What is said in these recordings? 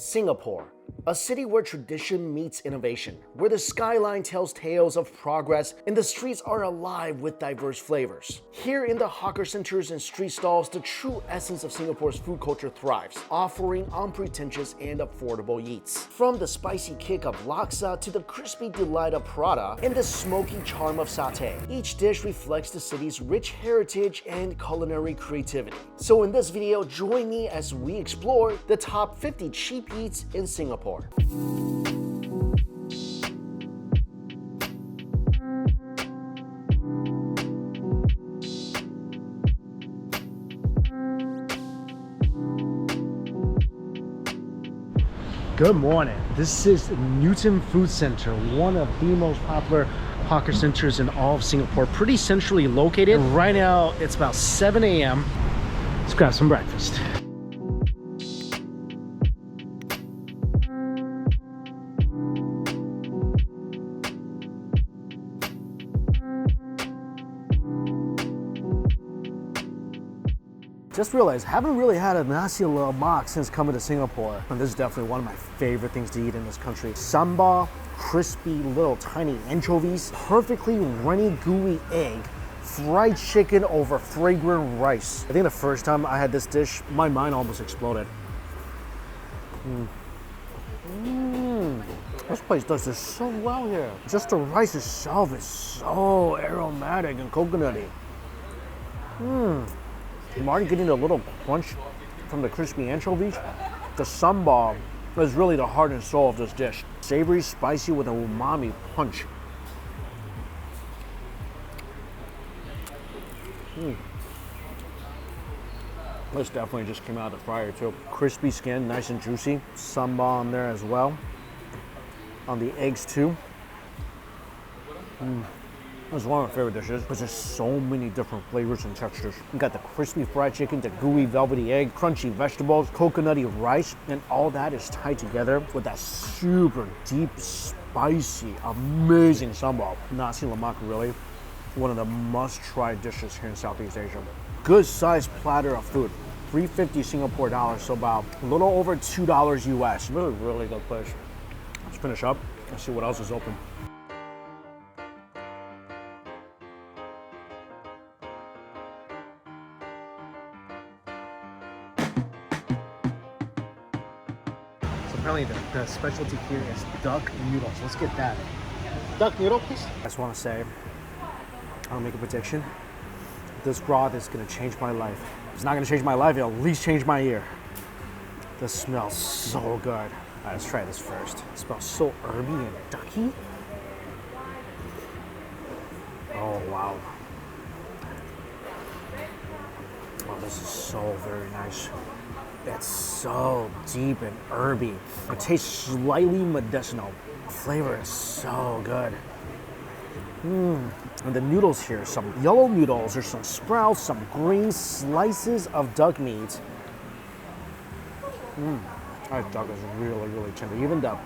Singapore, a city where tradition meets innovation, where the skyline tells tales of progress and the streets are alive with diverse flavors. Here in the hawker centers and street stalls, the true essence of Singapore's food culture thrives, offering unpretentious and affordable eats. From the spicy kick of laksa to the crispy delight of prata and the smoky charm of satay, each dish reflects the city's rich heritage and culinary creativity. So in this video, join me as we explore the top 50 cheap eats in Singapore. Good morning. This is Newton Food Center, one of the most popular hawker centers in all of Singapore, pretty centrally located. Right now, it's about 7 a.m. Let's grab some breakfast. Just realized, haven't really had a nasi lemak since coming to Singapore. And this is definitely one of my favorite things to eat in this country. Sambal, crispy little tiny anchovies, perfectly runny gooey egg, fried chicken over fragrant rice. I think the first time I had this dish, my mind almost exploded. This place does this so well here. Just the rice itself is so aromatic and coconutty. I'm already getting a little crunch from the crispy anchovies. The sambal is really the heart and soul of this dish. Savory, spicy with an umami punch. This definitely just came out of the fryer too. Crispy skin, nice and juicy. Sambal on there as well. On the eggs too. This is one of my favorite dishes because there's so many different flavors and textures. You got the crispy fried chicken, the gooey velvety egg, crunchy vegetables, coconutty rice, and all that is tied together with that super deep, spicy, amazing sambal. Nasi lemak, really one of the must-try dishes here in Southeast Asia. Good sized platter of food. 350 Singapore dollars, so about a little over $2 US. Really good place. Let's finish up and see what else is open. Apparently the specialty here is duck noodles. Let's get that. Duck noodle, please. I just want to say, I'll make a prediction. This broth is going to change my life. If it's not going to change my life, it'll at least change my year. This smells so good. All right, let's try this first. It smells so herby and ducky. Oh, wow. Oh, this is so very nice. It's so deep and herby. It tastes slightly medicinal. The flavor is so good. And the noodles here, some yellow noodles, there's some sprouts, some green slices of duck meat. That duck is really, really tender. Even the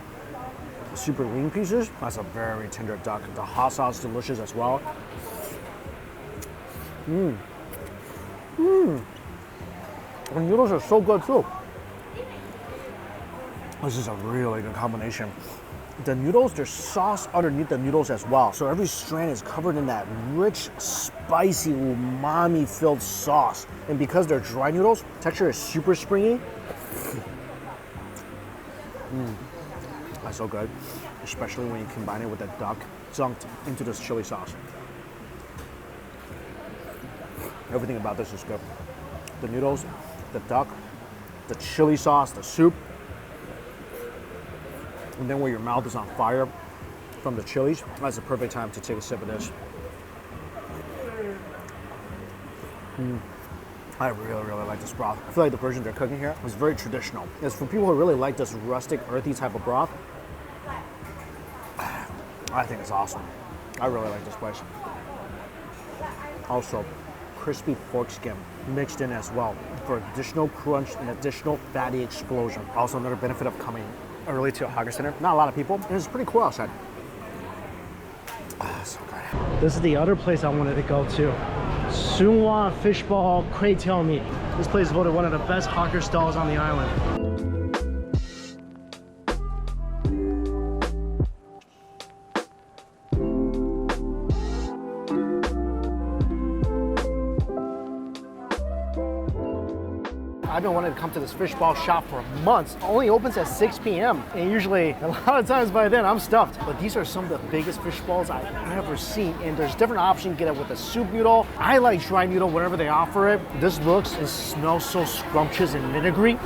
super lean pieces, that's a very tender duck. The hot sauce is delicious as well. The noodles are so good too. This is a really good combination. The noodles, there's sauce underneath the noodles as well. So every strand is covered in that rich, spicy, umami-filled sauce. And because they're dry noodles, texture is super springy. That's so good. Especially when you combine it with the duck dunked into this chili sauce. Everything about this is good. The noodles, the duck, the chili sauce, the soup, and then where your mouth is on fire from the chilies, that's the perfect time to take a sip of this. I really, really like this broth. I feel like the version they're cooking here is very traditional. It's for people who really like this rustic, earthy type of broth. I think it's awesome. I really like this place. Also, crispy pork skin mixed in as well for additional crunch and additional fatty explosion. Also, another benefit of coming early to a hawker center. Not a lot of people, and it's pretty cool outside. So good. This is the other place I wanted to go to. Sunwa Fishball Kway meat. This place is voted one of the best hawker stalls on the island. I've been wanting to come to this fishball shop for months. It only opens at 6 p.m. And usually, a lot of times by then, I'm stuffed. But these are some of the biggest fish balls I've ever seen. And there's different options. You get it with a soup noodle. I like dry noodle whenever they offer it. This looks and smells so scrumptious and vinegary.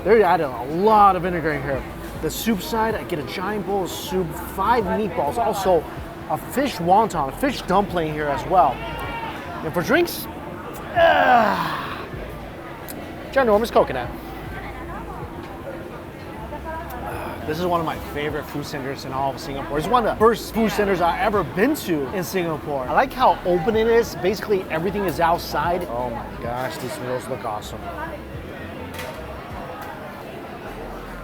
They're adding a lot of vinegar in here. The soup side, I get a giant bowl of soup, 5 meatballs, also a fish wonton, a fish dumpling here as well. And for drinks, ginormous coconut. This is one of my favorite food centers in all of Singapore. It's one of the first food centers I've ever been to in Singapore. I like how open it is. Basically, everything is outside. Oh my gosh, these meals look awesome.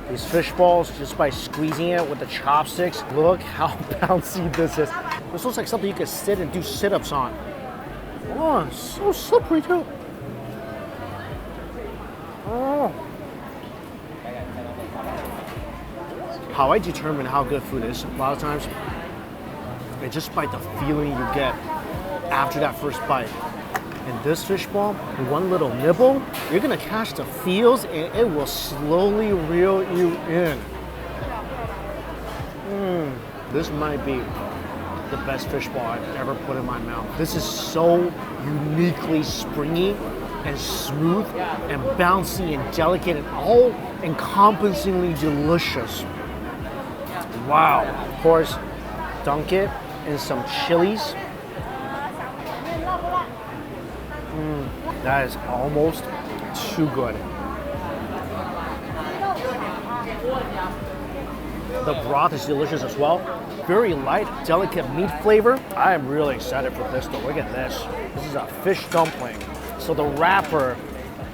These fish balls, just by squeezing it with the chopsticks, look how bouncy this is. This looks like something you could sit and do sit-ups on. Oh, so slippery too. Oh. How I determine how good food is, a lot of times, it's just by the feeling you get after that first bite. And this fish ball, one little nibble, you're gonna catch the feels and it will slowly reel you in. This might be the best fish ball I've ever put in my mouth. This is so uniquely springy and smooth and bouncy and delicate and all encompassingly delicious. Wow. Of course, dunk it in some chilies. That is almost too good. The broth is delicious as well. Very light, delicate meat flavor. I am really excited for this though. Look at this. This is a fish dumpling. So the wrapper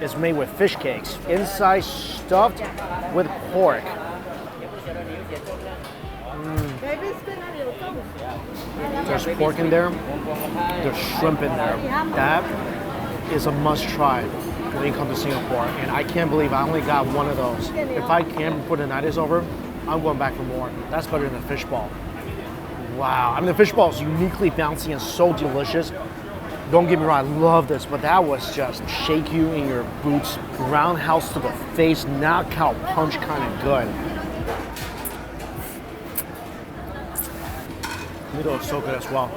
is made with fish cakes. Inside stuffed with pork. There's pork in there. There's shrimp in there. That is a must try when you come to Singapore. And I can't believe I only got one of those. If I can before the night is over, I'm going back for more. That's better than a fish ball. Wow. I mean, the fish ball is uniquely bouncy and so delicious. Don't get me wrong, I love this, but that was just shake you in your boots, roundhouse to the face, knockout punch kind of good. Noodle is so good as well.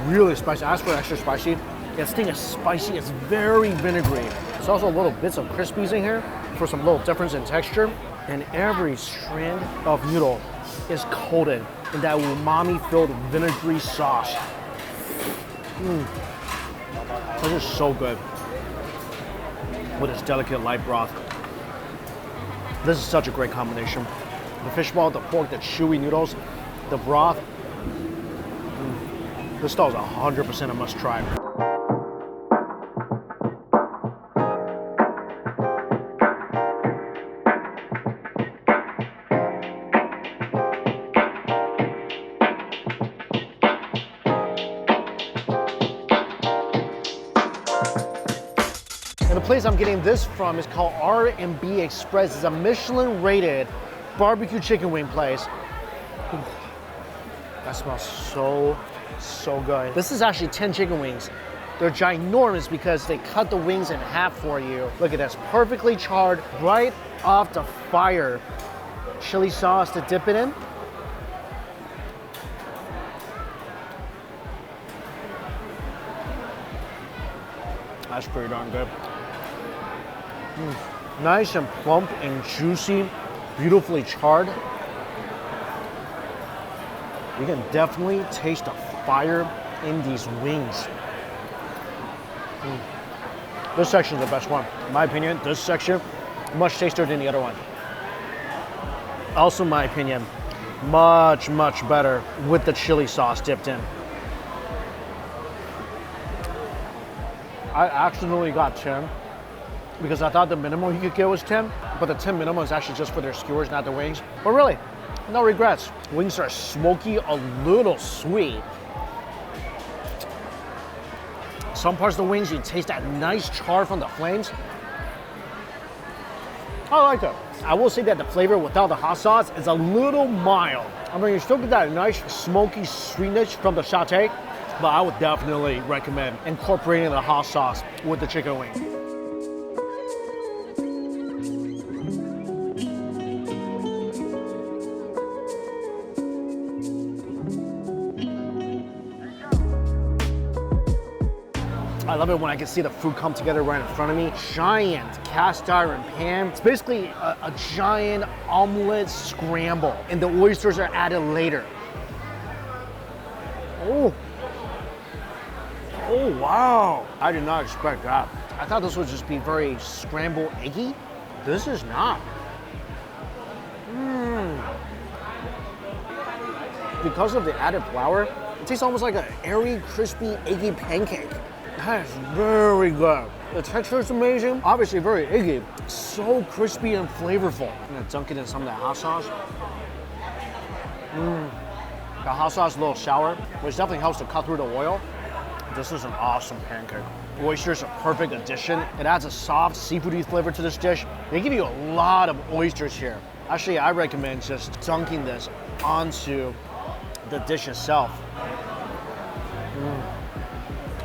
Really spicy. I asked for extra spicy. This thing is spicy, it's very vinegary. There's also little bits of crispies in here for some little difference in texture. And every strand of noodle is coated in that umami-filled vinegary sauce. This is so good. With its delicate light broth. This is such a great combination. The fish ball, the pork, the chewy noodles, the broth. This stall is 100% a must try. And the place I'm getting this from is called R&B Express. It's a Michelin rated barbecue chicken wing place. That smells so good. This is actually 10 chicken wings. They're ginormous because they cut the wings in half for you. Look at this, perfectly charred right off the fire. Chili sauce to dip it in. That's pretty darn good. Nice and plump and juicy, beautifully charred. You can definitely taste the fire in these wings. This section is the best one. In my opinion, this section, much tastier than the other one. Also, in my opinion, much better with the chili sauce dipped in. I accidentally got 10 because I thought the minimum you could get was 10, but the 10 minimum is actually just for their skewers, not the wings. But really, no regrets. Wings are smoky, a little sweet. Some parts of the wings, you taste that nice char from the flames. I like it. I will say that the flavor without the hot sauce is a little mild. I mean, you still get that nice smoky sweetness from the satay, but I would definitely recommend incorporating the hot sauce with the chicken wing. I love it when I can see the food come together right in front of me. Giant cast iron pan. It's basically a giant omelet scramble, and the oysters are added later. Oh. Oh, wow. I did not expect that. I thought this would just be very scrambled eggy. This is not. Because of the added flour, it tastes almost like an airy, crispy, eggy pancake. That is very good. The texture is amazing. Obviously very eggy. So crispy and flavorful. I'm gonna dunk it in some of that hot sauce. The hot sauce is a little sour, which definitely helps to cut through the oil. This is an awesome pancake. Oysters are a perfect addition. It adds a soft, seafoody flavor to this dish. They give you a lot of oysters here. Actually, I recommend just dunking this onto the dish itself.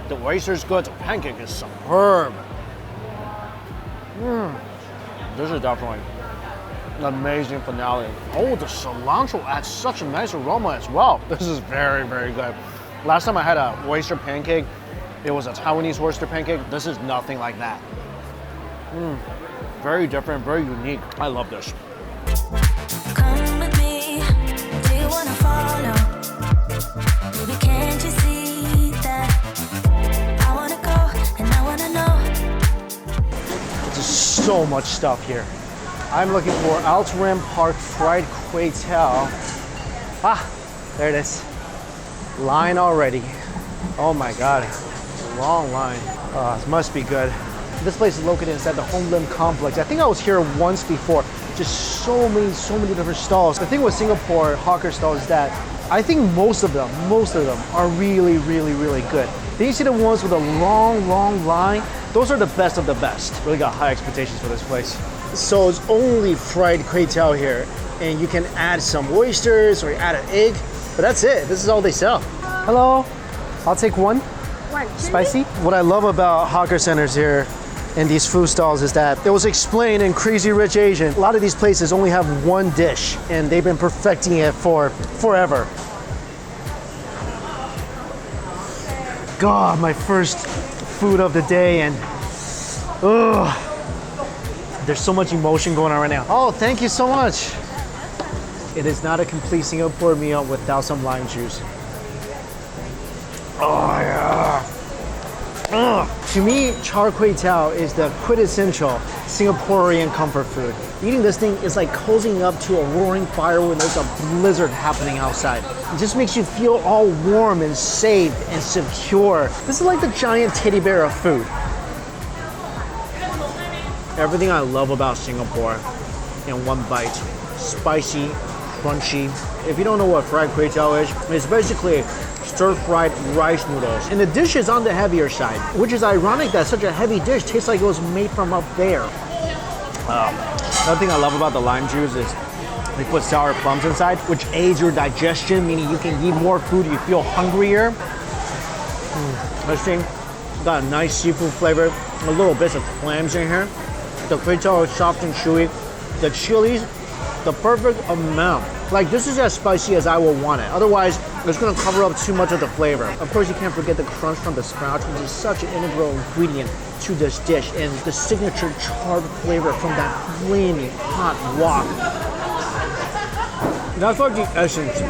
The oyster's good, the pancake is superb. This is definitely an amazing finale. Oh, the cilantro adds such a nice aroma as well. This is very, very good. Last time I had an oyster pancake, it was a Taiwanese oyster pancake. This is nothing like that. Very different, very unique. I love this. Come with me, do you wanna follow? Baby, can't you see that? I wanna go and I wanna know. There's so much stuff here. I'm looking for Outram Park fried Kway Teow. Ah, there it is. Line already. Oh my God, long line. This must be good. This place is located inside the Hong Lim complex. I think I was here once before. Just so many different stalls. The thing with Singapore hawker stalls is that I think most of them are really, really, really good. Then you see the ones with a long line. Those are the best of the best. Really got high expectations for this place. So it's only fried Kway Teow here, and you can add some oysters or add an egg, but that's it. This is all they sell. Hello, I'll take one. Spicy. What I love about hawker centers here and these food stalls is that it was explained in Crazy Rich Asian. A lot of these places only have one dish, and they've been perfecting it for forever. God, my first food of the day, and there's so much emotion going on right now. Oh, thank you so much. It is not a complete Singapore meal without some lime juice. Oh yeah. To me, char kway teow is the quintessential Singaporean comfort food. Eating this thing is like cozying up to a roaring fire when there's a blizzard happening outside. It just makes you feel all warm and safe and secure. This is like the giant teddy bear of food. Everything I love about Singapore in one bite. Spicy, crunchy. If you don't know what fried kway teow is, it's basically stir-fried rice noodles. And the dish is on the heavier side, which is ironic that such a heavy dish tastes like it was made from up there. Another thing I love about the lime juice is they put sour plums inside, which aids your digestion, meaning you can eat more food, you feel hungrier. This thing got a nice seafood flavor, a little bits of clams in here. The kway teow is soft and chewy. The chilies, the perfect amount. Like, this is as spicy as I will want it. Otherwise, it's gonna cover up too much of the flavor. Of course, you can't forget the crunch from the sprouts, which is such an integral ingredient to this dish, and the signature charred flavor from that flaming hot wok. That's like the essence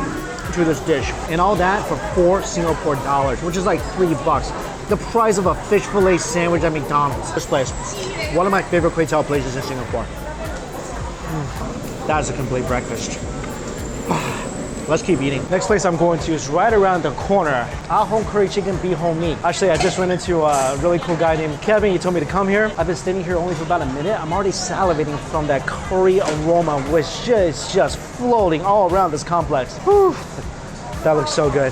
to this dish. And all that for $4 Singapore dollars, which is like $3. The price of a fish fillet sandwich at McDonald's. This place, one of my favorite kway teow places in Singapore. That is a complete breakfast. Let's keep eating. Next place I'm going to is right around the corner. Ah Hong Curry Chicken Bee Hong Meat. Actually, I just ran into a really cool guy named Kevin. He told me to come here. I've been standing here only for about a minute. I'm already salivating from that curry aroma, which is just floating all around this complex. Whew. That looks so good.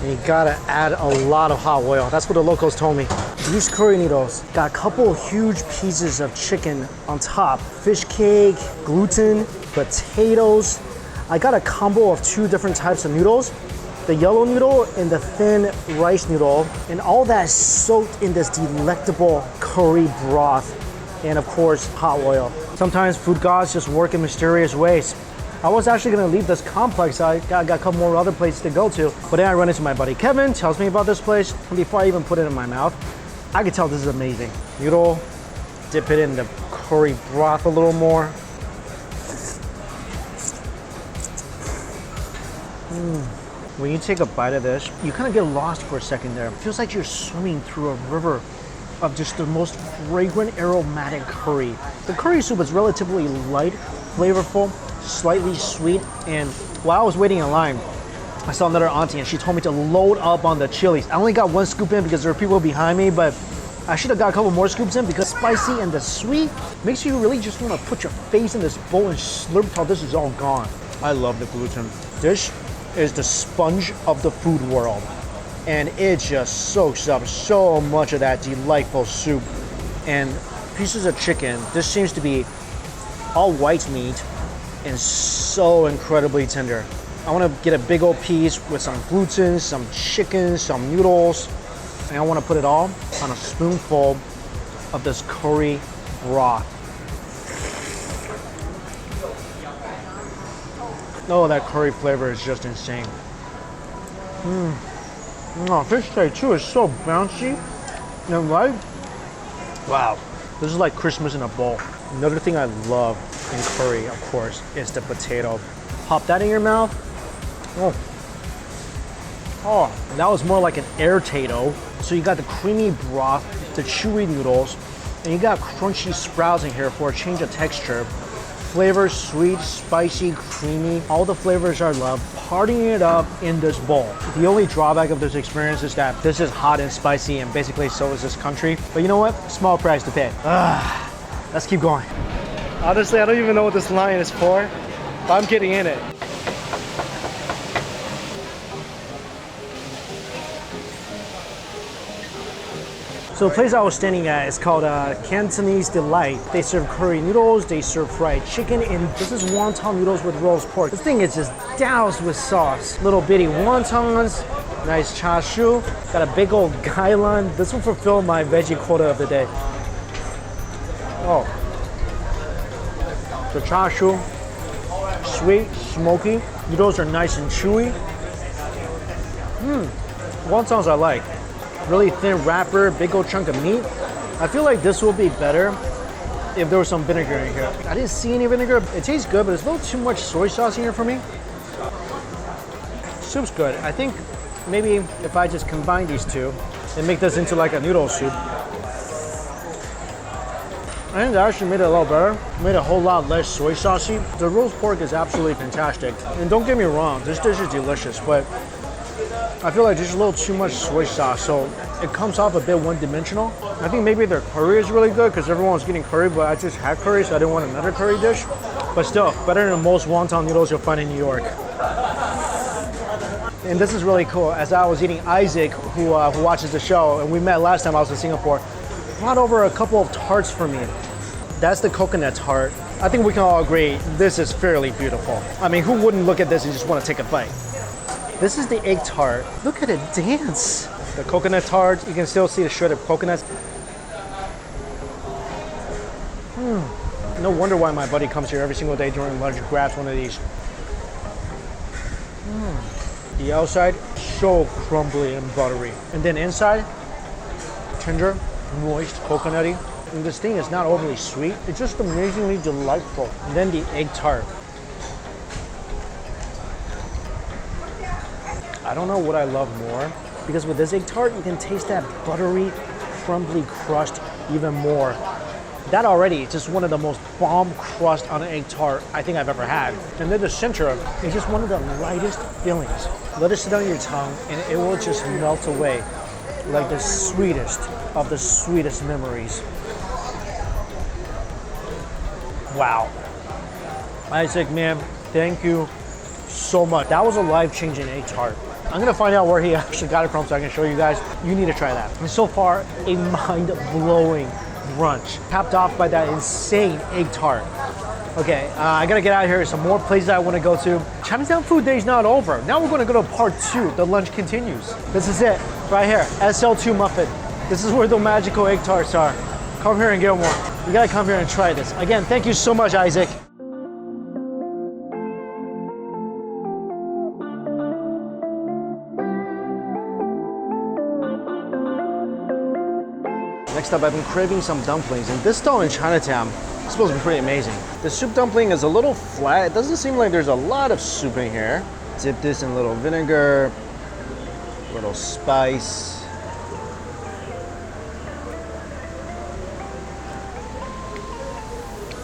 And you gotta add a lot of hot oil. That's what the locals told me. These curry noodles got a couple huge pieces of chicken on top. Fish cake, gluten, potatoes. I got a combo of two different types of noodles. The yellow noodle and the thin rice noodle. And all that soaked in this delectable curry broth. And of course, hot oil. Sometimes food gods just work in mysterious ways. I was actually gonna leave this complex. I got a couple more other places to go to. But then I run into my buddy Kevin, tells me about this place. And before I even put it in my mouth, I can tell this is amazing. Noodle, dip it in the curry broth a little more. When you take a bite of this, you kind of get lost for a second there. It feels like you're swimming through a river of just the most fragrant, aromatic curry. The curry soup is relatively light, flavorful, slightly sweet, and while I was waiting in line, I saw another auntie and she told me to load up on the chilies. I only got 1 scoop in because there are people behind me, but I should have got a couple more scoops in because spicy and the sweet makes you really just want to put your face in this bowl and slurp till this is all gone. I love the gluten. This is the sponge of the food world, and it just soaks up so much of that delightful soup. And pieces of chicken, this seems to be all white meat and so incredibly tender. I want to get a big old piece with some gluten, some chicken, some noodles, and I want to put it all on a spoonful of this curry broth. Oh, that curry flavor is just insane. Oh, fish cake too is so bouncy and light. Wow, this is like Christmas in a bowl. Another thing I love in curry, of course, is the potato. Pop that in your mouth. Oh, that was more like an air tato. So you got the creamy broth, the chewy noodles, and you got crunchy sprouts in here for a change of texture. Flavors, sweet, spicy, creamy, all the flavors I love, partying it up in this bowl. The only drawback of this experience is that this is hot and spicy, and basically so is this country. But you know what? Small price to pay. Let's keep going. Honestly, I don't even know what this line is for, but I'm getting in it. So the place I was standing at is called Cantonese Delights. They serve curry noodles, they serve fried chicken, and this is wonton noodles with roast pork. This thing is just doused with sauce. Little bitty wontons, nice char siu, got a big old gailan. This will fulfill my veggie quota of the day. Oh, the char siu, sweet, smoky. Noodles are nice and chewy. Wontons I like. Really thin wrapper, big old chunk of meat. I feel like this will be better if there was some vinegar in here. I didn't see any vinegar. It tastes good, but there's a little too much soy sauce in here for me. Soup's good. I think maybe if I just combine these two and make this into like a noodle soup, I think that actually made it a lot better. Made a whole lot less soy saucy. The roast pork is absolutely fantastic. And don't get me wrong, this dish is delicious, but I feel like there's a little too much soy sauce, so it comes off a bit one-dimensional. I think maybe their curry is really good because everyone was getting curry, but I just had curry, so I didn't want another curry dish. But still, better than most wonton noodles you'll find in New York. And this is really cool. As I was eating, Isaac, who watches the show, and we met last time I was in Singapore, brought over a couple of tarts for me. That's the coconut tart. I think we can all agree this is fairly beautiful. I mean, who wouldn't look at this and just want to take a bite? This is the egg tart. Look at it dance. The coconut tart, you can still see the shredded coconuts. No wonder why my buddy comes here every single day during lunch and grabs one of these. The outside, so crumbly and buttery. And then inside, tender, moist, coconutty. And this thing is not overly sweet. It's just amazingly delightful. And then the egg tart. I don't know what I love more, because with this egg tart, you can taste that buttery, crumbly crust even more. That already is just one of the most bomb crust on an egg tart I think I've ever had. And then the center is just one of the lightest fillings. Let it sit on your tongue and it will just melt away like the sweetest of the sweetest memories. Wow. Isaac, man, thank you so much. That was a life-changing egg tart. I'm gonna find out where he actually got it from so I can show you guys. You need to try that. And so far, a mind-blowing brunch, capped off by that insane egg tart. Okay, I gotta get out of here. There's some more places I wanna go to. Chinatown Food Day is not over. Now we're gonna go to part 2. The lunch continues. This is it, right here, II Muffin. This is where the magical egg tarts are. Come here and get one. You gotta come here and try this. Again, thank you so much, Isaac. Next up, I've been craving some dumplings, and this stall in Chinatown is supposed to be pretty amazing. The soup dumpling is a little flat. It doesn't seem like there's a lot of soup in here. Dip this in a little vinegar, a little spice.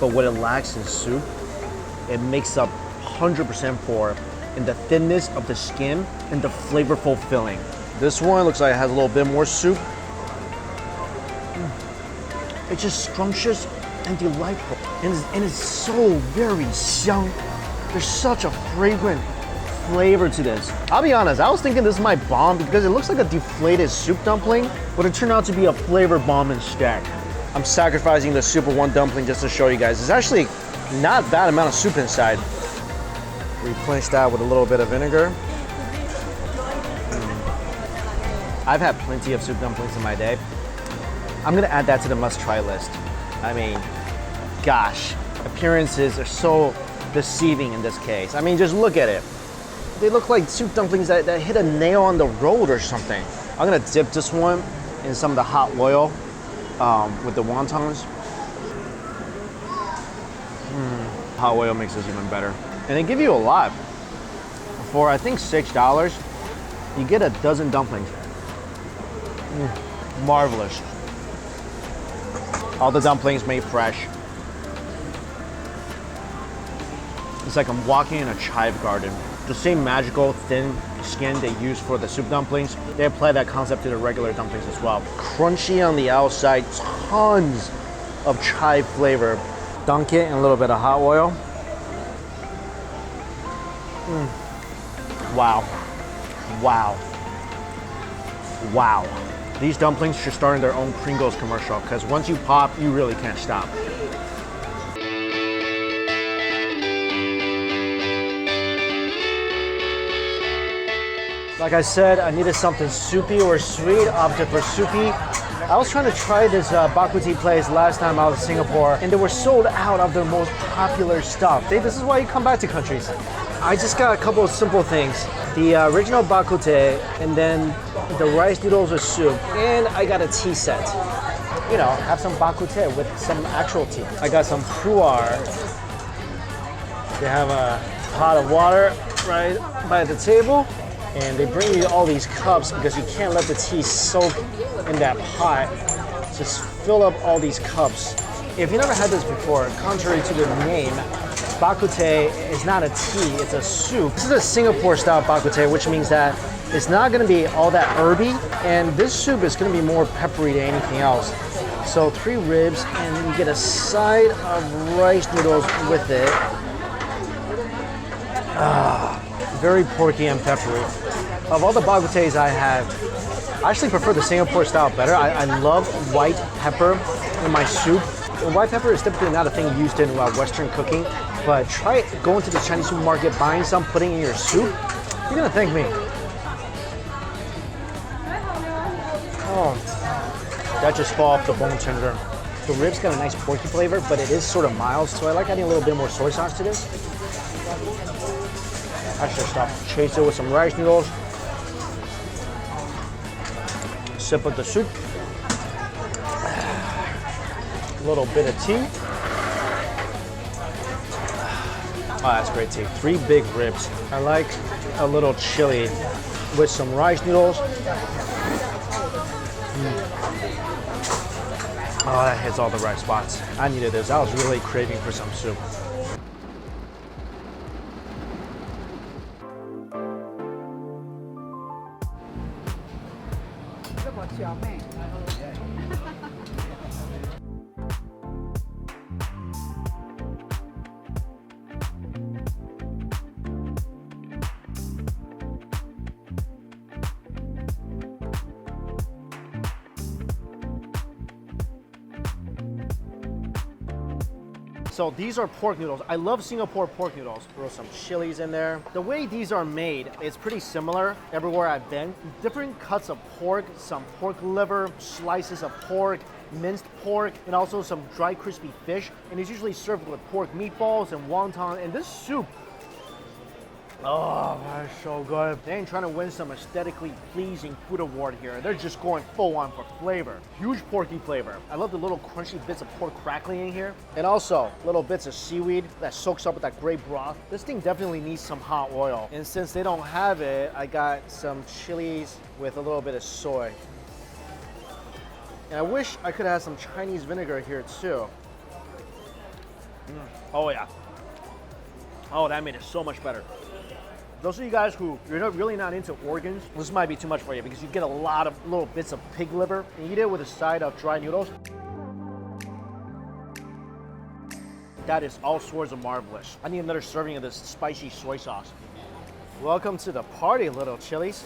But what it lacks in soup, it makes up 100% for in the thinness of the skin and the flavorful filling. This one looks like it has a little bit more soup. It's just scrumptious and delightful. And it's so very xiang. There's such a fragrant flavor to this. I'll be honest, I was thinking this might bomb because it looks like a deflated soup dumpling, but it turned out to be a flavor bomb instead. I'm sacrificing the super one dumpling just to show you guys. It's actually not that amount of soup inside. Replenish that with a little bit of vinegar. I've had plenty of soup dumplings in my day. I'm gonna add that to the must-try list. I mean, gosh, appearances are so deceiving in this case. I mean, just look at it. They look like soup dumplings that hit a nail on the road or something. I'm gonna dip this one in some of the hot oil with the wontons. Hot oil makes this even better. And they give you a lot. For I think $6, you get a dozen dumplings. Marvelous. All the dumplings made fresh. It's like I'm walking in a chive garden. The same magical thin skin they use for the soup dumplings, they apply that concept to the regular dumplings as well. Crunchy on the outside, tons of chive flavor. Dunk it in a little bit of hot oil. Wow. Wow. Wow. These dumplings should start in their own Pringles commercial because once you pop, you really can't stop. Like I said, I needed something soupy or sweet, opted for soupy. I was trying to try this Bak Kut Teh place last time I was in Singapore, and they were sold out of their most popular stuff. This is why you come back to countries. I just got a couple of simple things. The original Bak Kut Teh, and then the rice noodles with soup, and I got a tea set. You know, have some Bak Kut Teh with some actual tea. I got some pu'er. They have a pot of water right by the table, and they bring you all these cups because you can't let the tea soak in that pot. Just fill up all these cups. If you never had this before, contrary to the name, Bak Kut Teh is not a tea, it's a soup. This is a Singapore style Bak Kut Teh, which means that it's not gonna be all that herby, and this soup is gonna be more peppery than anything else. So 3 ribs, and then you get a side of rice noodles with it. Very porky and peppery. Of all the Bak Kut Tehs I have, I actually prefer the Singapore style better. I love white pepper in my soup. And white pepper is typically not a thing used in Western cooking, but try going to the Chinese supermarket, buying some, putting in your soup. You're gonna thank me. Oh, that just fall off the bone tender. The ribs got a nice porky flavor, but it is sort of mild, so I like adding a little bit more soy sauce to this. Extra stuff. Chase it with some rice noodles. Sip of the soup. A little bit of tea. Oh, that's great tea. 3 big ribs. I like a little chili with some rice noodles. Oh, that hits all the right spots. I needed this. I was really craving for some soup. So these are pork noodles. I love Singapore pork noodles. Throw some chilies in there. The way these are made is pretty similar everywhere I've been. Different cuts of pork, some pork liver, slices of pork, minced pork, and also some dry crispy fish. And it's usually served with pork meatballs and wonton. And this soup, Oh, that's so good. They ain't trying to win some aesthetically pleasing food award here. They're just going full on for flavor. Huge porky flavor. I love the little crunchy bits of pork crackling in here. And also, little bits of seaweed that soaks up with that great broth. This thing definitely needs some hot oil. And since they don't have it, I got some chilies with a little bit of soy. And I wish I could have some Chinese vinegar here too. Oh yeah. Oh, that made it so much better. Those of you guys who you're really not into organs, this might be too much for you because you get a lot of little bits of pig liver and you eat it with a side of dry noodles. That is all sorts of marvelous. I need another serving of this spicy soy sauce. Welcome to the party, little chilies.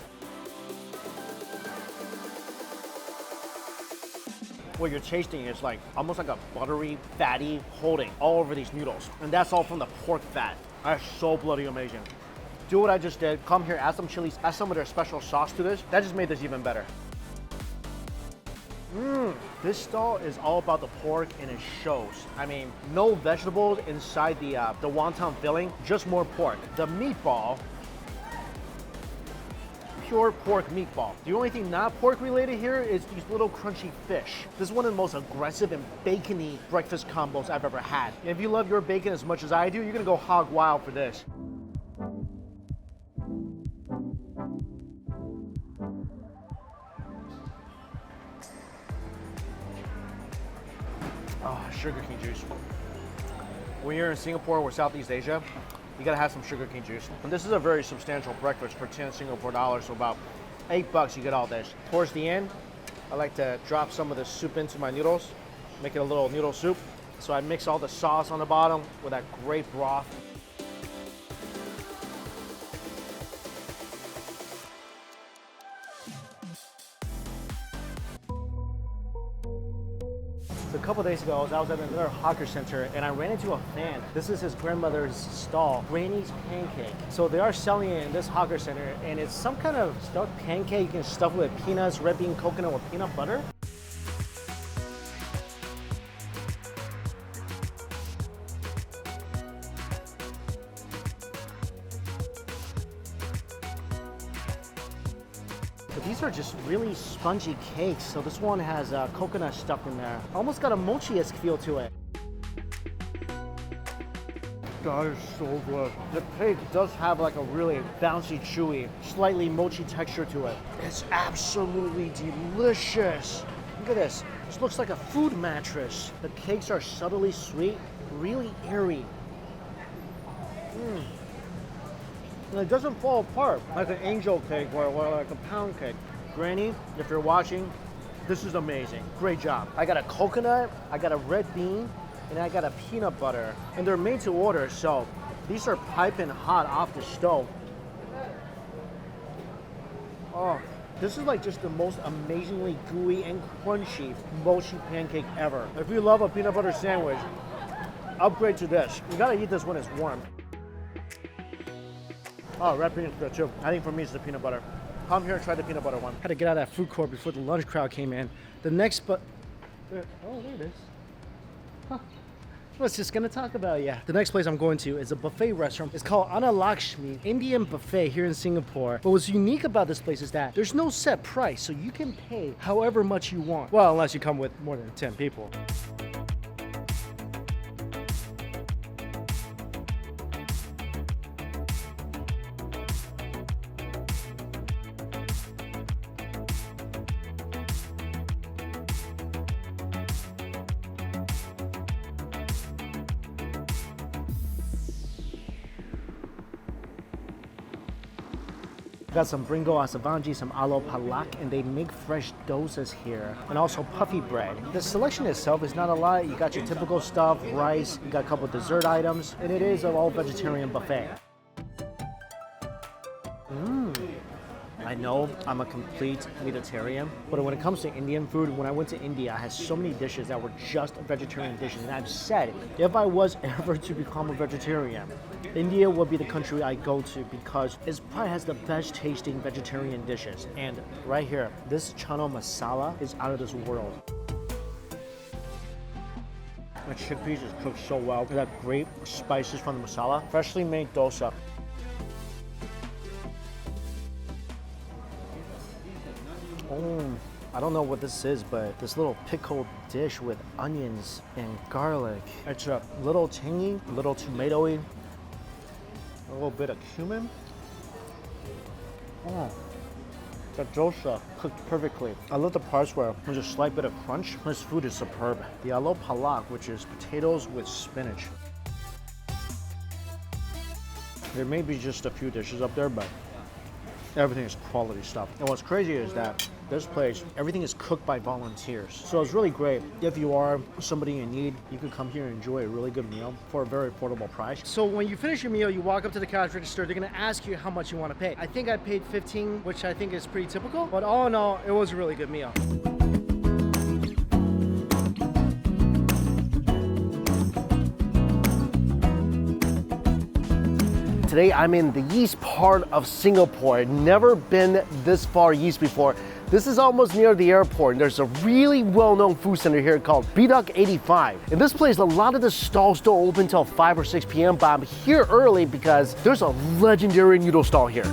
What you're tasting is like almost like a buttery, fatty holding all over these noodles. And that's all from the pork fat. That's so bloody amazing. Do what I just did. Come here, add some chilies, add some of their special sauce to this. That just made this even better. This stall is all about the pork and it shows. I mean, no vegetables inside the wonton filling, just more pork. The meatball, pure pork meatball. The only thing not pork related here is these little crunchy fish. This is one of the most aggressive and bacony breakfast combos I've ever had. And if you love your bacon as much as I do, you're gonna go hog wild for this. Oh, sugar cane juice. When you're in Singapore or Southeast Asia, you gotta have some sugar cane juice. And this is a very substantial breakfast for 10 Singapore dollars, so about $8 you get all this. Towards the end, I like to drop some of the soup into my noodles, make it a little noodle soup. So I mix all the sauce on the bottom with that great broth. A couple days ago, I was at another hawker center and I ran into a fan. This is his grandmother's stall, Granny's Pancake. So they are selling it in this hawker center and it's some kind of stuffed pancake you can stuff with peanuts, red bean coconut with peanut butter. These are just really spongy cakes. So this one has coconut stuff in there. Almost got a mochi-esque feel to it. That is so good. The cake does have like a really bouncy, chewy, slightly mochi texture to it. It's absolutely delicious. Look at this. This looks like a food mattress. The cakes are subtly sweet, really airy. And it doesn't fall apart like an angel cake or like a pound cake. Granny, if you're watching, this is amazing. Great job. I got a coconut, I got a red bean, and I got a peanut butter. And they're made to order, so these are piping hot off the stove. Oh, this is like just the most amazingly gooey and crunchy mochi pancake ever. If you love a peanut butter sandwich, upgrade to this. You gotta eat this when it's warm. Oh, red bean is good too. I think for me it's the peanut butter. Come here and try the peanut butter one. Had to get out of that food court before the lunch crowd came in. The next oh, there it is. Huh. I was just gonna talk about it, yeah. The next place I'm going to is a buffet restaurant. It's called Annalakshmi Indian Buffet here in Singapore. But what's unique about this place is that there's no set price, so you can pay however much you want. Well, unless you come with more than 10 people. Got some bringo asavanji, some alo palak, and they make fresh dosas here, and also puffy bread. The selection itself is not a lot. You got your typical stuff, rice, you got a couple dessert items, and it is an all-vegetarian buffet. I know I'm a complete vegetarian, but when it comes to Indian food, when I went to India, I had so many dishes that were just vegetarian dishes, and I've said, if I was ever to become a vegetarian, India will be the country I go to because it probably has the best tasting vegetarian dishes. And right here, this chana masala is out of this world. The chickpeas is cooked so well. They got great spices from the masala. Freshly made dosa. I don't know what this is, but this little pickled dish with onions and garlic. It's a little tangy, a little tomatoey, a little bit of cumin. The dosa cooked perfectly. I love the parts where there's a slight bit of crunch. This food is superb. The alo palak, which is potatoes with spinach. There may be just a few dishes up there, but everything is quality stuff. And what's crazy is that this place, everything is cooked by volunteers. So it's really great. If you are somebody in need, you can come here and enjoy a really good meal for a very affordable price. So when you finish your meal, you walk up to the cash register, they're gonna ask you how much you wanna pay. I think I paid 15, which I think is pretty typical, but all in all, it was a really good meal. Today I'm in the east part of Singapore. I've never been this far east before. This is almost near the airport. There's a really well-known food center here called Bidak 85. In this place, a lot of the stalls don't open till 5 or 6 p.m., but I'm here early because there's a legendary noodle stall here.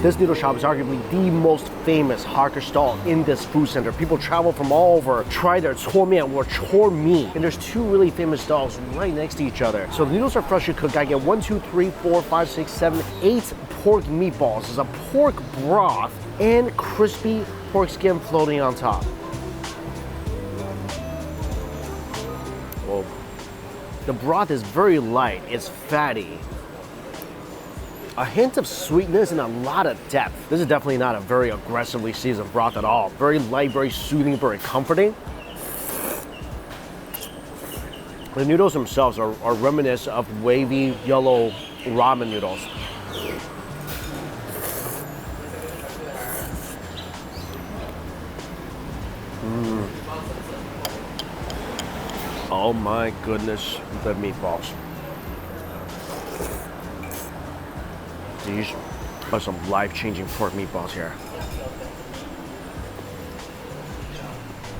This noodle shop is arguably the most famous hawker stall in this food center. People travel from all over, try their Chor Mian or Chor Mi. And there's two really famous stalls right next to each other. So the noodles are freshly cooked. I get 1, 2, 3, 4, 5, 6, 7, 8 pork meatballs. There's a pork broth and crispy pork skin floating on top. Whoa. The broth is very light, it's fatty. A hint of sweetness and a lot of depth. This is definitely not a very aggressively seasoned broth at all. Very light, very soothing, very comforting. The noodles themselves are reminiscent of wavy yellow ramen noodles. Oh my goodness, the meatballs. These are some life-changing pork meatballs here.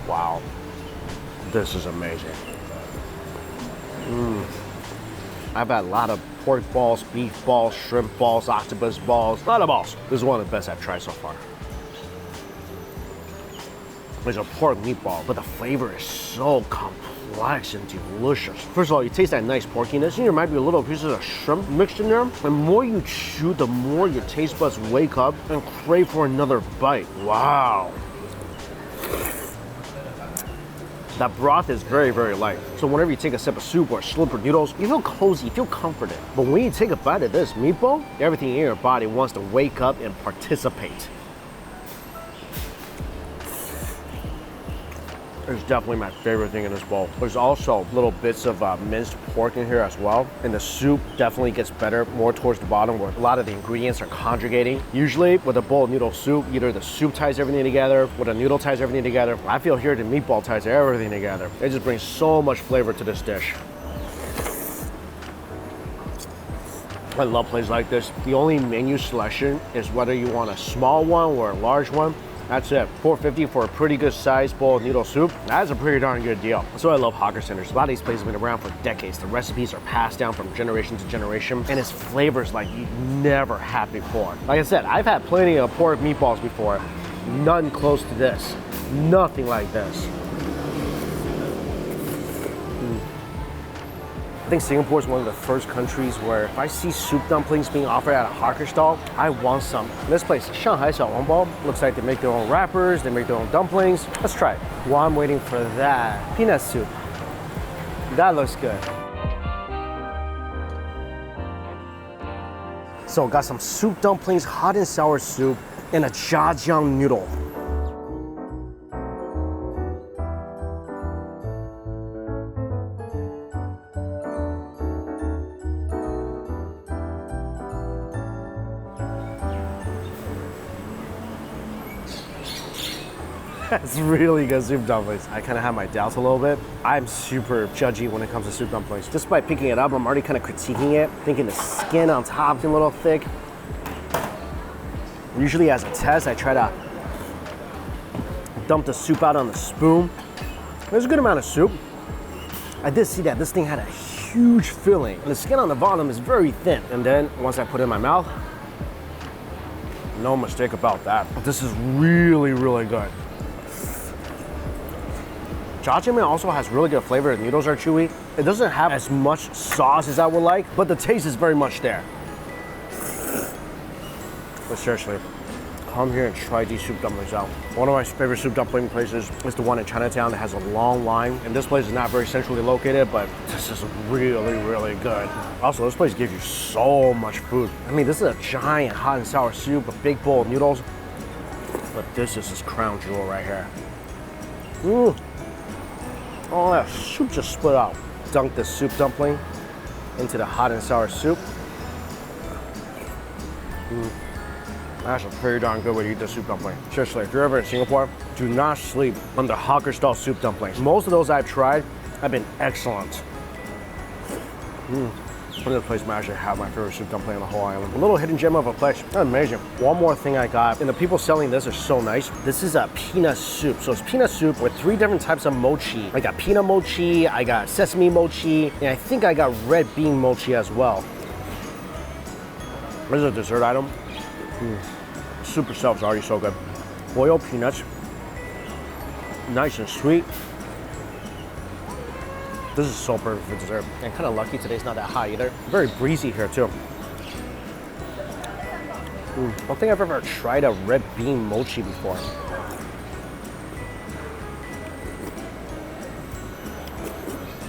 Wow, this is amazing. I've had a lot of pork balls, beef balls, shrimp balls, octopus balls, a lot of balls. This is one of the best I've tried so far. There's a pork meatball, but the flavor is so complex and delicious. First of all, you taste that nice porkiness, and there might be a little pieces of shrimp mixed in there. The more you chew, the more your taste buds wake up and crave for another bite. Wow. That broth is very, very light. So whenever you take a sip of soup or slurp of noodles, you feel cozy, you feel comforted. But when you take a bite of this meatball, everything in your body wants to wake up and participate. It's definitely my favorite thing in this bowl. There's also little bits of minced pork in here as well. And the soup definitely gets better more towards the bottom where a lot of the ingredients are conjugating. Usually with a bowl of noodle soup, either the soup ties everything together or the noodle ties everything together. I feel here the meatball ties everything together. It just brings so much flavor to this dish. I love places like this. The only menu selection is whether you want a small one or a large one. That's it, $4.50 for a pretty good sized bowl of noodle soup. That's a pretty darn good deal. That's why I love hawker centers. A lot of these places have been around for decades. The recipes are passed down from generation to generation, and it's flavors like you've never had before. Like I said, I've had plenty of pork meatballs before. None close to this. Nothing like this. I think Singapore is one of the first countries where if I see soup dumplings being offered at a hawker stall, I want some. This place, Shanghai Xiao, looks like they make their own wrappers, they make their own dumplings. Let's try it. While I'm waiting for that, peanut soup. That looks good. So got some soup dumplings, hot and sour soup, and a jjiang noodle. It's really good soup dumplings. I kind of have my doubts a little bit. I'm super judgy when it comes to soup dumplings. Just by picking it up, I'm already kind of critiquing it, thinking the skin on top is a little thick. Usually as a test, I try to dump the soup out on the spoon There's a good amount of soup. I did see that this thing had a huge filling, and the skin on the bottom is very thin. And then once I put it in my mouth, no mistake about that. This is really, really good. Jjajangmyeon also has really good flavor. The noodles are chewy. It doesn't have as much sauce as I would like, but the taste is very much there. But seriously, come here and try these soup dumplings out. One of my favorite soup dumpling places is the one in Chinatown that has a long line. And this place is not very centrally located, but this is really, really good. Also, this place gives you so much food. I mean, this is a giant hot and sour soup, a big bowl of noodles. But this is his crown jewel right here. Ooh. Oh, that soup just split out. Dunk the soup dumpling into the hot and sour soup. That's a pretty darn good way to eat the soup dumpling. Seriously, if you're ever in Singapore, do not sleep on the hawker style soup dumplings. Most of those I've tried have been excellent. This place might actually have my favorite soup dumpling on the whole island. A little hidden gem of a place. That's amazing. One more thing I got, and the people selling this are so nice. This is a peanut soup. So it's peanut soup with 3 different types of mochi. I got peanut mochi, I got sesame mochi, and I think I got red bean mochi as well. This is a dessert item. Soup itself is already so good. Boiled peanuts, nice and sweet. This is so perfect for dessert. And kind of lucky today's not that hot either. Very breezy here too. I don't think I've ever tried a red bean mochi before.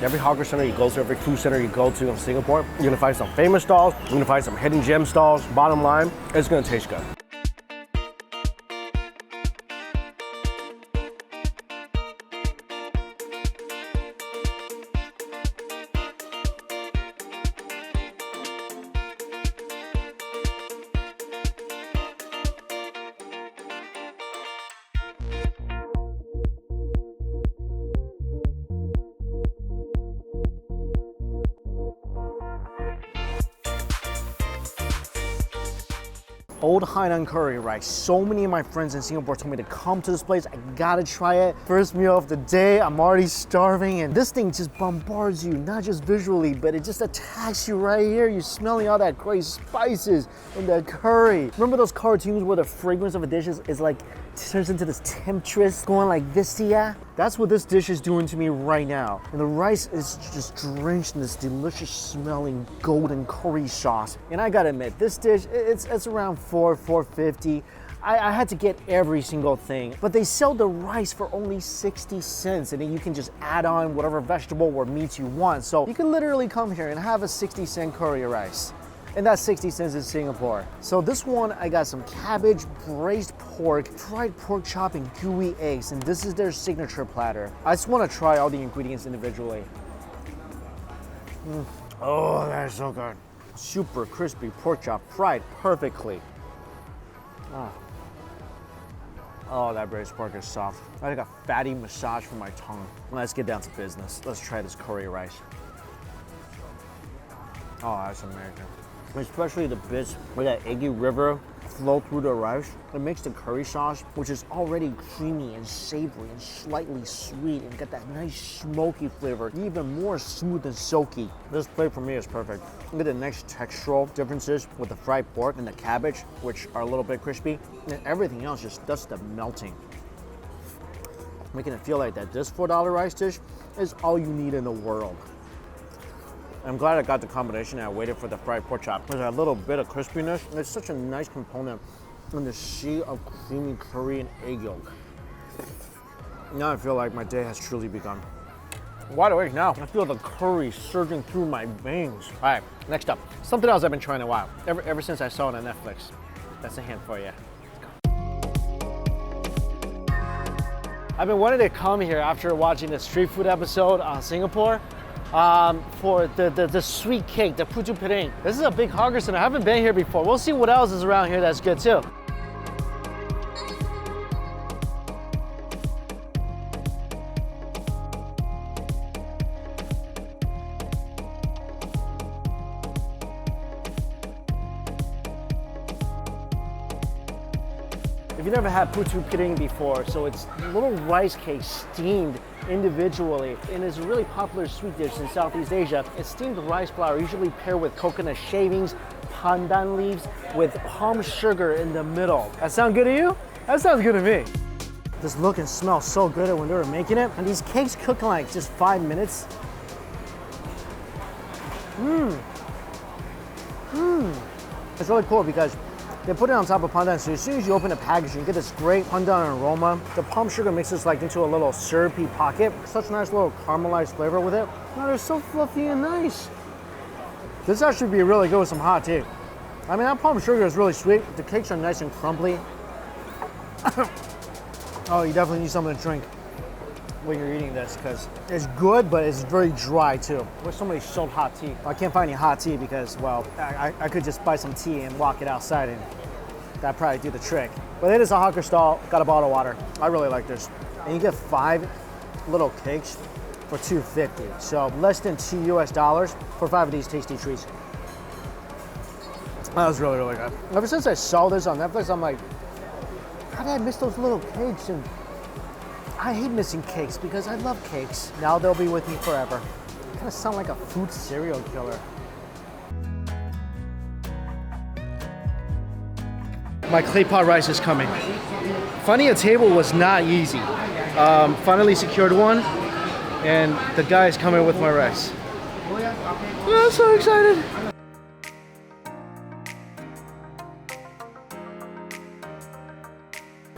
Every hawker center you go to, every food center you go to in Singapore, you're gonna find some famous stalls, you're gonna find some hidden gem stalls. Bottom line, it's gonna taste good. Old Hainan curry rice. So many of my friends in Singapore told me to come to this place. I gotta try it. First meal of the day, I'm already starving, and this thing just bombards you, not just visually, but it just attacks you right here. You're smelling all that great spices and that curry. Remember those cartoons where the fragrance of a dish is like, turns into this temptress going like this to ya? That's what this dish is doing to me right now. And the rice is just drenched in this delicious smelling golden curry sauce. And I gotta admit, this dish, it's around $4.50. I had to get every single thing, but they sell the rice for only 60 cents, and then you can just add on whatever vegetable or meat you want. So you can literally come here and have a 60-cent curry rice. And that's 60 cents in Singapore. So this one, I got some cabbage, braised pork, fried pork chop, and gooey eggs. And this is their signature platter. I just want to try all the ingredients individually. Oh, that is so good. Super crispy pork chop, fried perfectly. Oh, that braised pork is soft. I got a fatty massage for my tongue. Let's get down to business. Let's try this curry rice. Oh, that's amazing. Especially the bits where that eggy river flow through the rice. It makes the curry sauce, which is already creamy and savory and slightly sweet, and got that nice smoky flavor, even more smooth and silky. This plate for me is perfect. Look at the nice textural differences with the fried pork and the cabbage, which are a little bit crispy, and everything else just does the melting, making it feel like that this $4 rice dish is all you need in the world. I'm glad I got the combination and I waited for the fried pork chop. There's a little bit of crispiness. It's such a nice component in the sea of creamy curry and egg yolk. Now I feel like my day has truly begun. Wide awake now. I feel the curry surging through my veins. All right, next up, something else I've been trying a while. Ever since I saw it on Netflix. That's a hint for you. I've been wanting to come here after watching the street food episode on Singapore. For the sweet cake, the Putu Piring. This is a big hawker center. I haven't been here before. We'll see what else is around here that's good too. If you've never had Putu Piring before, so it's little rice cakes steamed individually, and it's a really popular sweet dish in Southeast Asia. It's steamed rice flour, usually paired with coconut shavings, pandan leaves, with palm sugar in the middle. That sound good to you? That sounds good to me. This look and smell so good when they were making it, and these cakes cook in like just 5 minutes. It's really cool because they put it on top of pandan, so as soon as you open the package, you get this great pandan aroma. The palm sugar mixes like into a little syrupy pocket. Such a nice little caramelized flavor with it. Oh, they're so fluffy and nice. This actually be really good with some hot tea. I mean, that palm sugar is really sweet. The cakes are nice and crumbly. Oh, you definitely need something to drink when you're eating this because it's good, but it's very dry too. Where's somebody sold hot tea? Well, I can't find any hot tea because, well, I could just buy some tea and walk it outside and that'd probably do the trick. But it is a hawker stall, got a bottle of water. I really like this. And you get 5 little cakes for $2.50. So less than $2 US for 5 of these tasty treats. That was really, really good. Ever since I saw this on Netflix, I'm like, how did I miss those little cakes? And I hate missing cakes because I love cakes. Now they'll be with me forever. Kind of sound like a food serial killer. My Claypot rice is coming. Finding a table was not easy. Finally secured one, and the guy is coming with my rice. Oh, I'm so excited.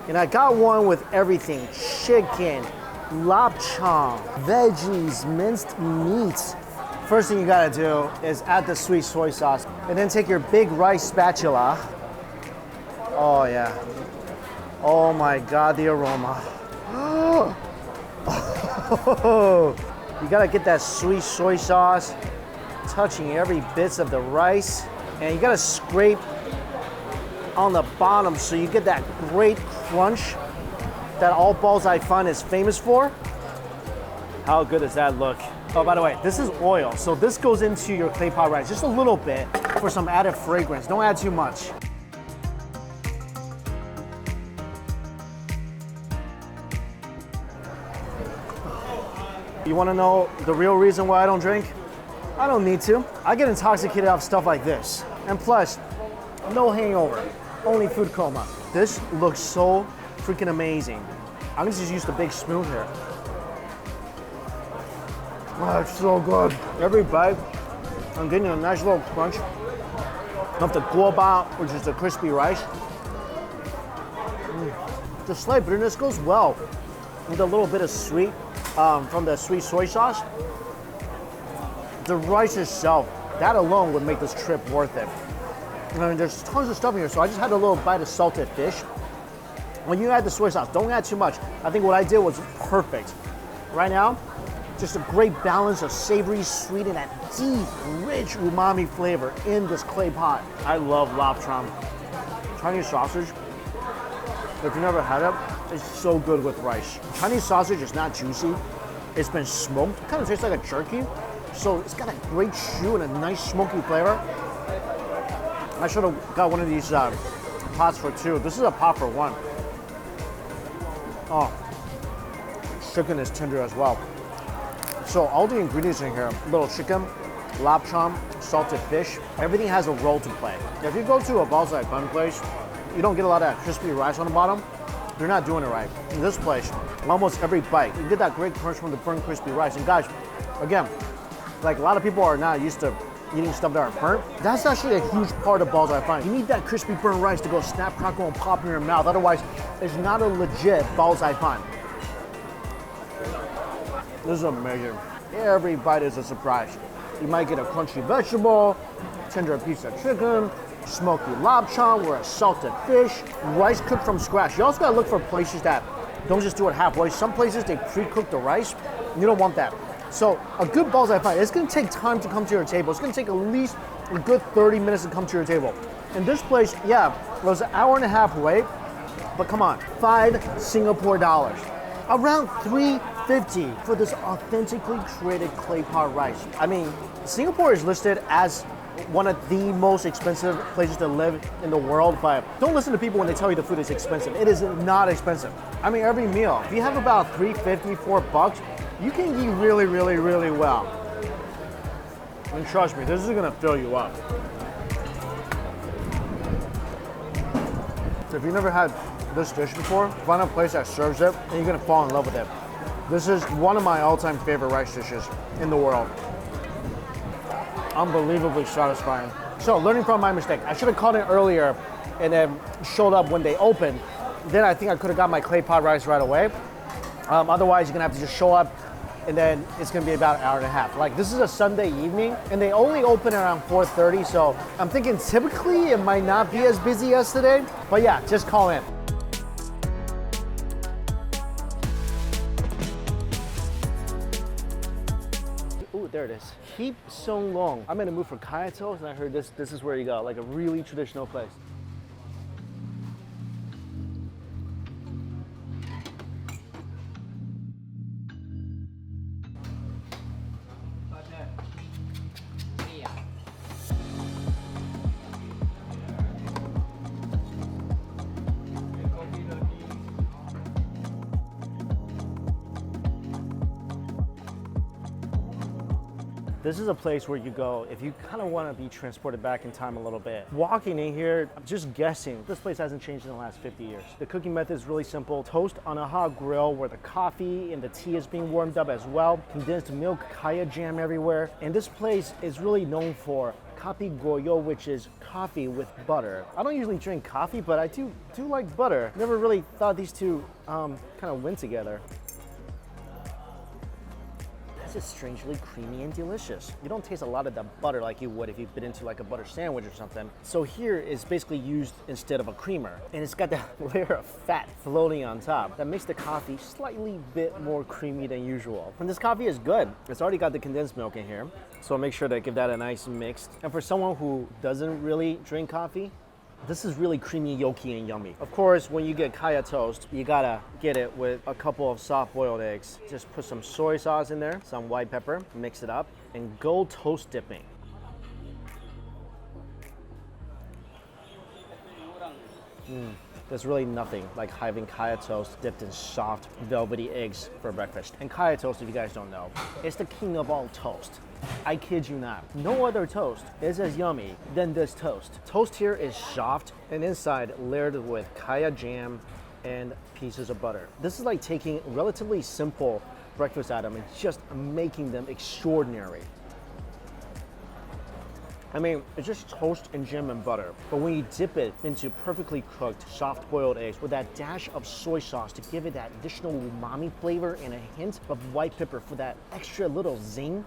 And I got one with everything: chicken, lapchang, veggies, minced meats. First thing you gotta do is add the sweet soy sauce, and then take your big rice spatula. Oh yeah. Oh my God, the aroma. You gotta get that sweet soy sauce, touching every bit of the rice, and you gotta scrape on the bottom so you get that great crunch that all balls I find is famous for. How good does that look? Oh, by the way, this is oil, so this goes into your Claypot rice just a little bit for some added fragrance. Don't add too much. You wanna know the real reason why I don't drink? I don't need to. I get intoxicated off stuff like this. And plus, no hangover, only food coma. This looks so freaking amazing. I'm gonna just use the big spoon here. Oh, it's so good. Every bite, I'm getting a nice little crunch of the guoba, which is the crispy rice. The slight bitterness goes well with a little bit of sweet from the sweet soy sauce. The rice itself, that alone would make this trip worth it. I mean, there's tons of stuff in here, so I just had a little bite of salted fish. When you add the soy sauce, don't add too much. I think what I did was perfect. Right now, just a great balance of savory, sweet, and that deep, rich umami flavor in this clay pot. I love lapchang. Chinese sausage, if you've never had it, it's so good with rice. Chinese sausage is not juicy. It's been smoked. It kind of tastes like a jerky. So it's got a great chew and a nice smoky flavor. I should have got one of these pots for 2. This is a pot for 1. Oh, chicken is tender as well. So all the ingredients in here: little chicken, lapchang, salted fish. Everything has a role to play. If you go to a balzai bun place, you don't get a lot of crispy rice on the bottom. They're not doing it right. In this place, almost every bite, you get that great crunch from the burnt crispy rice. And guys, again, like a lot of people are not used to eating stuff that are burnt. That's actually a huge part of balls I find. You need that crispy burnt rice to go snap, crackle, and pop in your mouth. Otherwise, it's not a legit balls I find. This is amazing. Every bite is a surprise. You might get a crunchy vegetable, tender piece of chicken, smoky lapchang or a salted fish, rice cooked from scratch. You also gotta look for places that don't just do it halfway. Some places, they pre-cook the rice. You don't want that. So a good balls I find, it's gonna take time to come to your table. It's gonna take at least a good 30 minutes to come to your table. And this place, yeah, it was an hour and a half wait, but come on, 5 Singapore dollars. Around $3.50 for this authentically created clay pot rice. I mean, Singapore is listed as one of the most expensive places to live in the world, but don't listen to people when they tell you the food is expensive. It is not expensive. I mean, every meal, if you have about $3.50, $4, you can eat really, really, really well. And trust me, this is gonna fill you up. So if you've never had this dish before, find a place that serves it and you're gonna fall in love with it. This is one of my all-time favorite rice dishes in the world. Unbelievably satisfying. So learning from my mistake, I should have called it earlier and then showed up when they opened. Then I think I could have got my Claypot rice right away. Otherwise, you're gonna have to just show up and then it's gonna be about an hour and a half. Like, this is a Sunday evening and they only open around 4:30, so I'm thinking typically it might not be as busy as today, but yeah, just call in. Ooh, there it is. Keep so long. I'm in the mood for kaya toast and I heard this is where you go, like a really traditional place. This is a place where you go if you kind of want to be transported back in time a little bit. Walking in here, I'm just guessing, this place hasn't changed in the last 50 years. The cooking method is really simple. Toast on a hot grill where the coffee and the tea is being warmed up as well. Condensed milk, kaya jam everywhere. And this place is really known for kapi goyo, which is coffee with butter. I don't usually drink coffee, but I do like butter. Never really thought these two kind of went together. This is strangely creamy and delicious. You don't taste a lot of the butter like you would if you bit into like a butter sandwich or something. So here is basically used instead of a creamer. And it's got that layer of fat floating on top that makes the coffee slightly bit more creamy than usual. And this coffee is good. It's already got the condensed milk in here. So make sure to give that a nice mix. And for someone who doesn't really drink coffee, this is really creamy, yolky, and yummy. Of course, when you get kaya toast, you gotta get it with a couple of soft-boiled eggs. Just put some soy sauce in there, some white pepper, mix it up, and go toast dipping. There's really nothing like having kaya toast dipped in soft, velvety eggs for breakfast. And kaya toast, if you guys don't know, it's the king of all toast. I kid you not. No other toast is as yummy than this toast. Toast here is soft and inside layered with kaya jam and pieces of butter. This is like taking a relatively simple breakfast item and just making them extraordinary. I mean, it's just toast and jam and butter. But when you dip it into perfectly cooked, soft-boiled eggs with that dash of soy sauce to give it that additional umami flavor and a hint of white pepper for that extra little zing,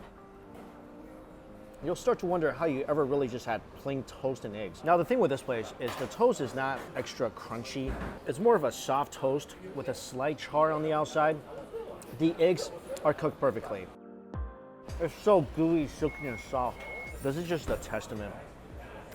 you'll start to wonder how you ever really just had plain toast and eggs. Now, the thing with this place is the toast is not extra crunchy. It's more of a soft toast with a slight char on the outside. The eggs are cooked perfectly. It's so gooey, silky, and soft. This is just a testament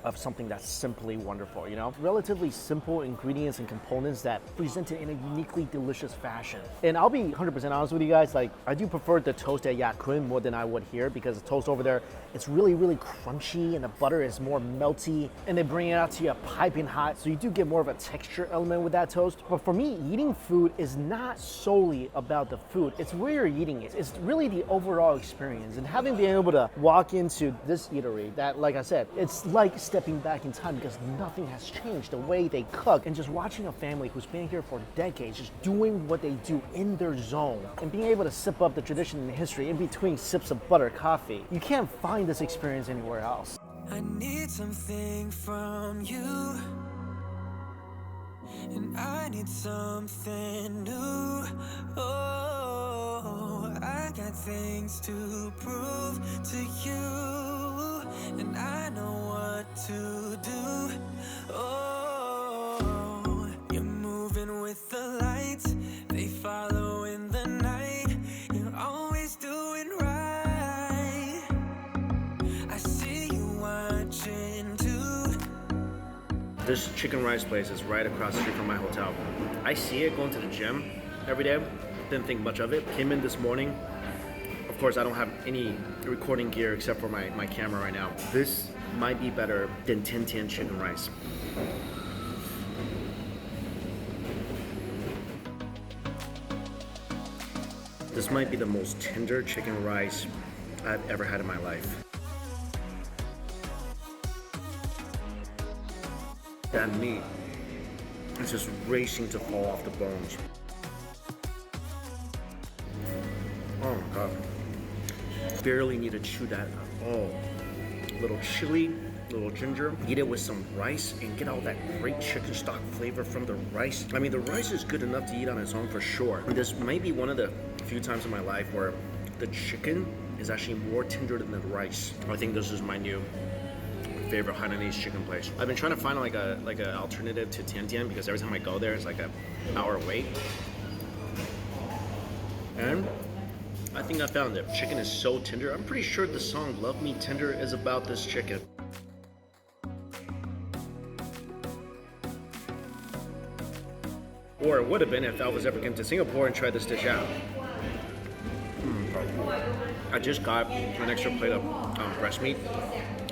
of something that's simply wonderful, you know? Relatively simple ingredients and components that presented in a uniquely delicious fashion. And I'll be 100% honest with you guys, like, I do prefer the toast at Ya Kun more than I would here because the toast over there, it's really, really crunchy and the butter is more melty and they bring it out to you piping hot, so you do get more of a texture element with that toast. But for me, eating food is not solely about the food, it's where you're eating it. It's really the overall experience. And having been able to walk into this eatery that, like I said, it's like stepping back in time because nothing has changed. The way they cook and just watching a family who's been here for decades, just doing what they do in their zone and being able to sip up the tradition and the history in between sips of butter coffee. You can't find this experience anywhere else. I need something from you, and I need something new. Oh, I got things to prove to you, and I know what to do. Oh, you're moving with the lights, they follow in the night. You're always doing right. I see you watching too. This chicken rice place is right across the street from my hotel. I see it going to the gym every day. Didn't think much of it. Came in this morning. Of course, I don't have any recording gear except for my camera right now. This might be better than Tian Tian chicken rice. This might be the most tender chicken rice I've ever had in my life. That meat is just racing to fall off the bones. Oh my god. Barely need to chew that at all. Little chili, little ginger. Eat it with some rice and get all that great chicken stock flavor from the rice. I mean, the rice is good enough to eat on its own for sure. This might be one of the few times in my life where the chicken is actually more tender than the rice. I think this is my new favorite Hainanese chicken place. I've been trying to find like a alternative to Tian Tian because every time I go there it's like an hour wait. And I think I found it. Chicken is so tender. I'm pretty sure the song Love Me Tender is about this chicken. Or it would have been if I was ever came to Singapore and tried this dish out. I just got an extra plate of breast meat,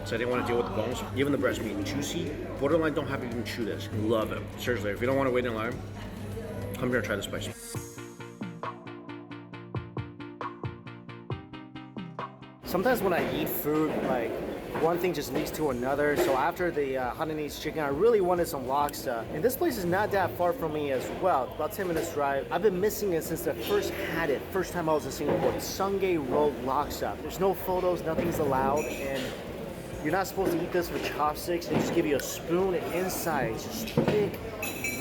so I didn't want to deal with the bones. Even the breast meat, juicy. Borderline don't have to even chew this. Love it. Seriously, if you don't want to wait in line, come here and try this place. Sometimes when I eat food, like one thing just leads to another. So after the Hainanese chicken, I really wanted some laksa. And this place is not that far from me as well, about 10 minutes drive. I've been missing it since I first had it, first time I was in Singapore. Sungay rolled laksa. There's no photos, nothing's allowed, and you're not supposed to eat this with chopsticks. They just give you a spoon, and inside it's just thick,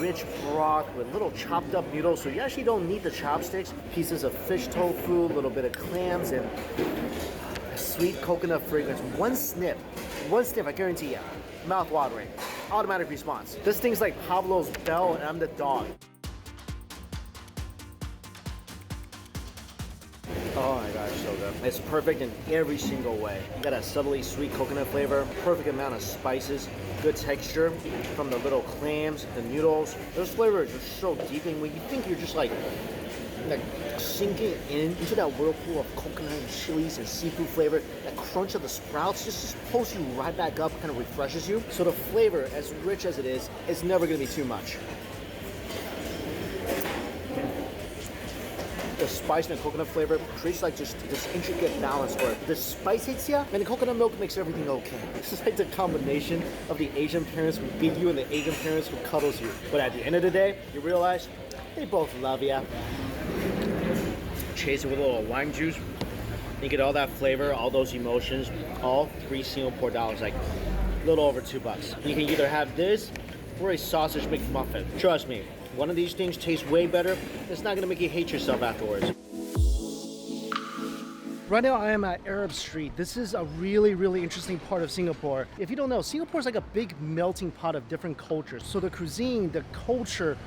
rich broth with little chopped up noodles. So you actually don't need the chopsticks. Pieces of fish tofu, a little bit of clams, and sweet coconut fragrance. One sniff, I guarantee you, mouth-watering, automatic response. This thing's like Pablo's bell and I'm the dog. Oh my gosh, so good. It's perfect in every single way. You got a subtly sweet coconut flavor, perfect amount of spices, good texture from the little clams, the noodles. Those flavors are so deep, and when you think you're just like sinking into that whirlpool of coconut and chilies and seafood flavor, that crunch of the sprouts just pulls you right back up, kind of refreshes you. So the flavor, as rich as it is, it's never going to be too much. The spice and the coconut flavor creates like just this intricate balance where the spice hits you and the coconut milk makes everything okay. This is like the combination of the Asian parents who feed you and the Asian parents who cuddles you. But at the end of the day, you realize they both love you. Chase it with a little lime juice. You get all that flavor, all those emotions, all 3 Singapore dollars, like a little over $2. You can either have this or a sausage McMuffin. Trust me, one of these things tastes way better. It's not gonna make you hate yourself afterwards. Right now I am at Arab Street. This is a really, really interesting part of Singapore. If you don't know, Singapore is like a big melting pot of different cultures. So the cuisine, the culture,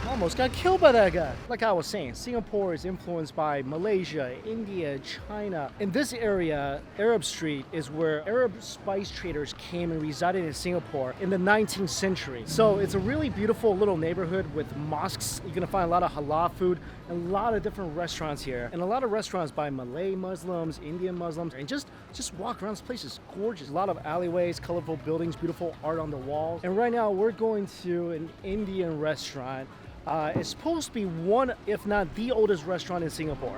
almost got killed by that guy. Like I was saying, Singapore is influenced by Malaysia, India, China. In this area, Arab Street is where Arab spice traders came and resided in Singapore in the 19th century. So it's a really beautiful little neighborhood with mosques. You're gonna find a lot of halal food and a lot of different restaurants here. And a lot of restaurants by Malay Muslims, Indian Muslims, and just walk around. This place is gorgeous. A lot of alleyways, colorful buildings, beautiful art on the walls. And right now we're going to an Indian restaurant. It's supposed to be one, if not the oldest restaurant in Singapore.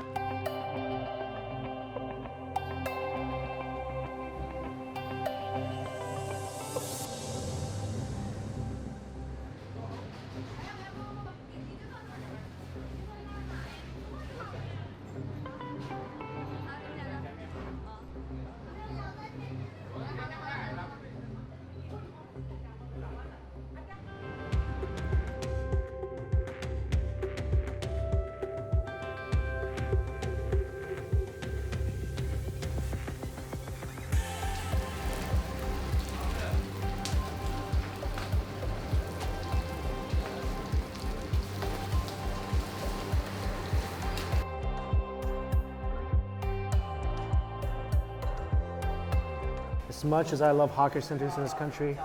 As much as I love hawker centers in this country,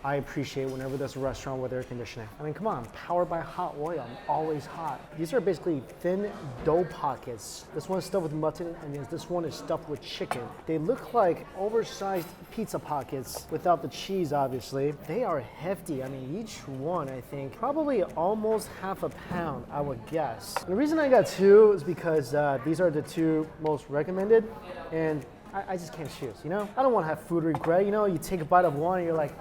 I appreciate whenever there's a restaurant with air conditioning. I mean, come on, powered by hot oil, always hot. These are basically thin dough pockets. This one's stuffed with mutton, and this one is stuffed with chicken. They look like oversized pizza pockets without the cheese, obviously. They are hefty. I mean, each one, I think, probably almost half a pound, I would guess. The reason I got two is because these are the two most recommended, and I just can't choose, you know? I don't want to have food regret, you know? You take a bite of one and you're like,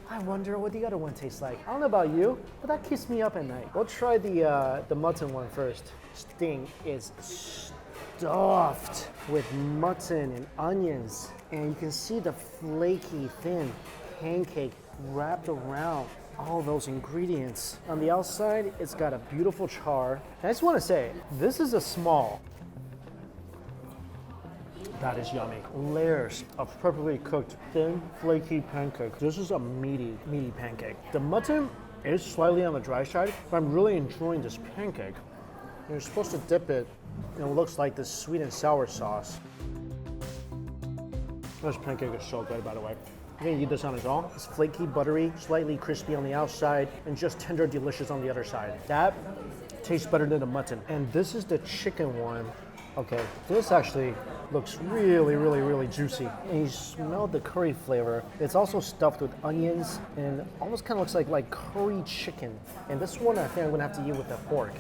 I wonder what the other one tastes like. I don't know about you, but that keeps me up at night. We'll try the mutton one first. This thing is stuffed with mutton and onions, and you can see the flaky, thin pancake wrapped around all those ingredients. On the outside, it's got a beautiful char. And I just want to say, this is a small. That is yummy. Layers of perfectly cooked, thin, flaky pancake. This is a meaty pancake. The mutton is slightly on the dry side, but I'm really enjoying this pancake. You're supposed to dip it in what looks like this sweet and sour sauce. This pancake is so good, by the way. I'm gonna eat this on its own. It's flaky, buttery, slightly crispy on the outside, and just tender, delicious on the other side. That tastes better than the mutton. And this is the chicken one. Okay, this actually looks really juicy. And you smell the curry flavor. It's also stuffed with onions and almost kind of looks like curry chicken. And this one I think I'm gonna have to eat with a fork.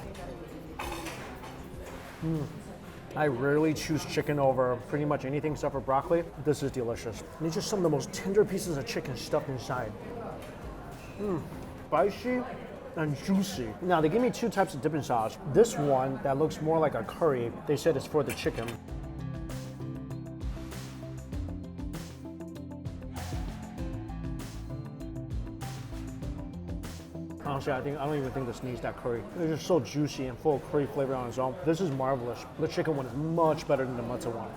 I rarely choose chicken over pretty much anything except for broccoli. This is delicious. And these are some of the most tender pieces of chicken stuffed inside. Spicy and juicy. Now they give me two types of dipping sauce. This one that looks more like a curry, they said it's for the chicken. Honestly, I don't even think this needs that curry. It's just so juicy and full of curry flavor on its own. This is marvelous. The chicken one is much better than the mutton one.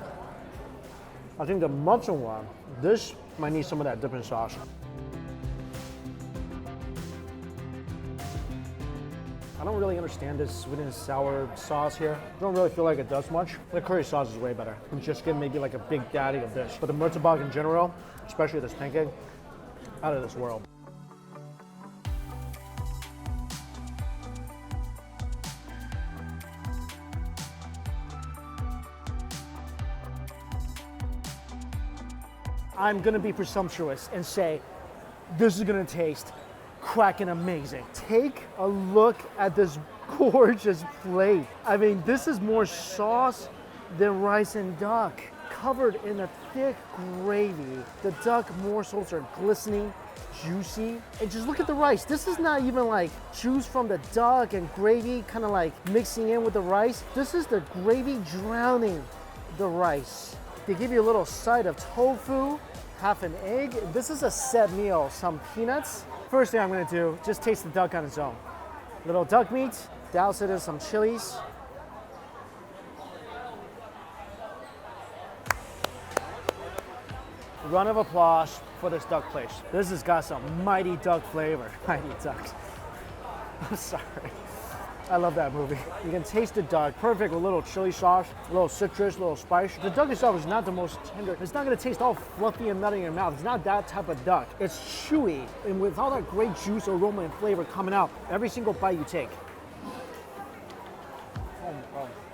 I think the mutton one, this might need some of that dipping sauce. I don't really understand this sweet and sour sauce here. I don't really feel like it does much. The curry sauce is way better. I'm just getting maybe like a big daddy of this. But the murtabak in general, especially this pancake, out of this world. I'm gonna be presumptuous and say, this is gonna taste cracking amazing. Take a look at this gorgeous plate. I mean, this is more sauce than rice and duck, covered in a thick gravy. The duck morsels are glistening, juicy. And just look at the rice. This is not even like juice from the duck and gravy kind of like mixing in with the rice. This is the gravy drowning the rice. They give you a little side of tofu, half an egg. This is a set meal, some peanuts. First thing I'm gonna do, just taste the duck on its own. Little duck meat, douse it in some chilies. Round of applause for this duck place. This has got some mighty duck flavor. Mighty ducks. I'm sorry. I love that movie. You can taste the duck, perfect with a little chili sauce, a little citrus, a little spice. The duck itself is not the most tender. It's not gonna taste all fluffy and nutty in your mouth. It's not that type of duck. It's chewy, and with all that great juice, aroma, and flavor coming out, every single bite you take.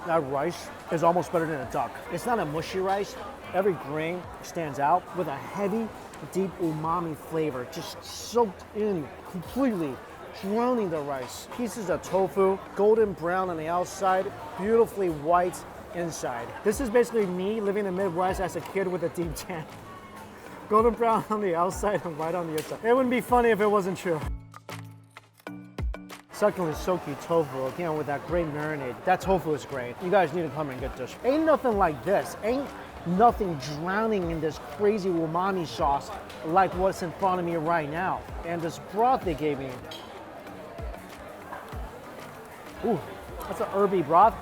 That rice is almost better than a duck. It's not a mushy rice. Every grain stands out with a heavy, deep umami flavor, just soaked in completely, drowning the rice. Pieces of tofu, golden brown on the outside, beautifully white inside. This is basically me living in the Midwest as a kid with a deep tan. Golden brown on the outside and white on the inside. It wouldn't be funny if it wasn't true. Succulent soaky tofu, again with that great marinade. That tofu is great. You guys need to come and get this. Ain't nothing like this. Ain't nothing drowning in this crazy umami sauce like what's in front of me right now. And this broth they gave me. Ooh, that's an herby broth.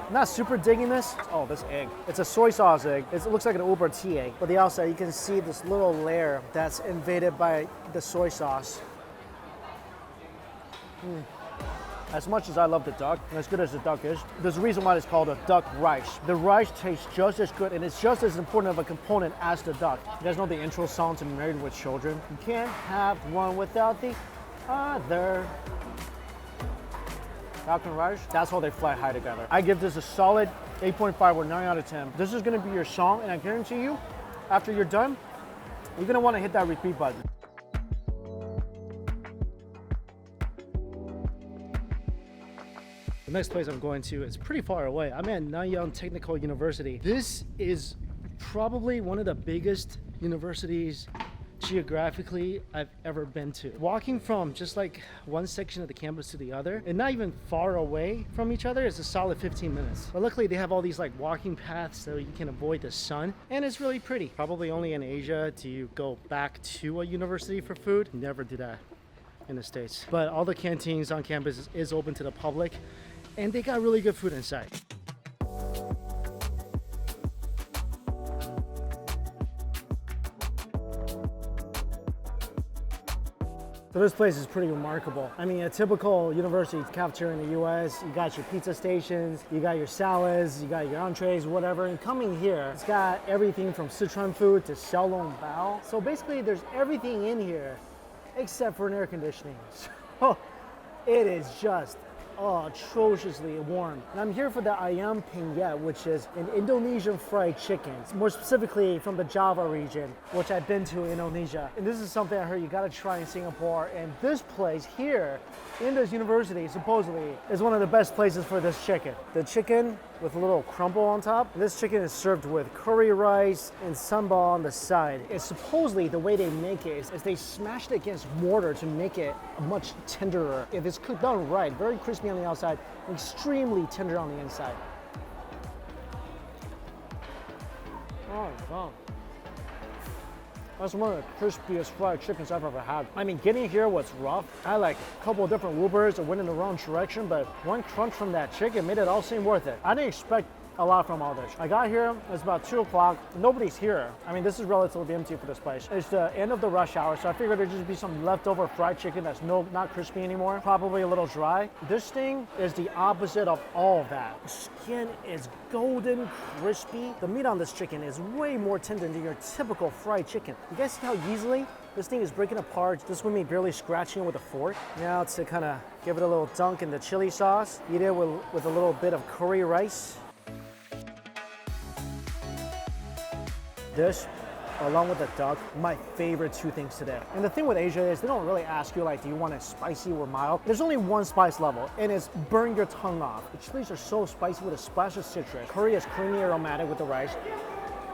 I'm not super digging this. Oh, this egg. It's a soy sauce egg. It looks like an Uber tea egg. But the outside, you can see this little layer that's invaded by the soy sauce. As much as I love the duck, and as good as the duck is, there's a reason why it's called a duck rice. The rice tastes just as good, and it's just as important of a component as the duck. You guys know the intro song to Married with Children? You can't have one without the other. Falcon rice, that's how they fly high together. I give this a solid 8.5 or 9 out of 10. This is gonna be your song, and I guarantee you, after you're done, you're gonna wanna hit that repeat button. The next place I'm going to is pretty far away. I'm at Nanyang Technical University. This is probably one of the biggest universities geographically I've ever been to. Walking from just like one section of the campus to the other, and not even far away from each other, is a solid 15 minutes. But luckily they have all these like walking paths so you can avoid the sun, and it's really pretty. Probably only in Asia do you go back to a university for food. Never do that in the States. But all the canteens on campus is open to the public, and they got really good food inside. So this place is pretty remarkable. I mean, a typical university cafeteria in the US, you got your pizza stations, you got your salads, you got your entrees, whatever. And coming here, it's got everything from Sichuan food to xiaolong bao. So basically there's everything in here except for an air conditioning. So it is just atrociously warm. And I'm here for the ayam penyet, which is an Indonesian fried chicken, more specifically from the Java region, which I've been to in Indonesia. And this is something I heard you gotta try in Singapore. And this place here in this university supposedly is one of the best places for this chicken. The chicken with a little crumble on top. This chicken is served with curry rice and sambal on the side. It's supposedly the way they make it is they smash it against mortar to make it much tenderer. If it's cooked done right, very crispy on the outside, extremely tender on the inside. Oh, wow. That's one of the crispiest fried chickens I've ever had. I mean, getting here was rough. I had like a couple of different Ubers that went in the wrong direction, but one crunch from that chicken made it all seem worth it. I didn't expect a lot from all this. I got here, it's about 2 o'clock, nobody's here. I mean, this is relatively empty for this place. It's the end of the rush hour, so I figured there'd just be some leftover fried chicken that's not crispy anymore, probably a little dry. This thing is the opposite of all of that. The skin is golden, crispy. The meat on this chicken is way more tender than your typical fried chicken. You guys see how easily this thing is breaking apart just with me barely scratching it with a fork? Now to kind of give it a little dunk in the chili sauce, eat it with a little bit of curry rice. This, along with the duck, my favorite 2 things today. And the thing with Asia is they don't really ask you like, do you want it spicy or mild? There's only one spice level, and it's burn your tongue off. The chilies are so spicy with a splash of citrus. Curry is creamy aromatic with the rice.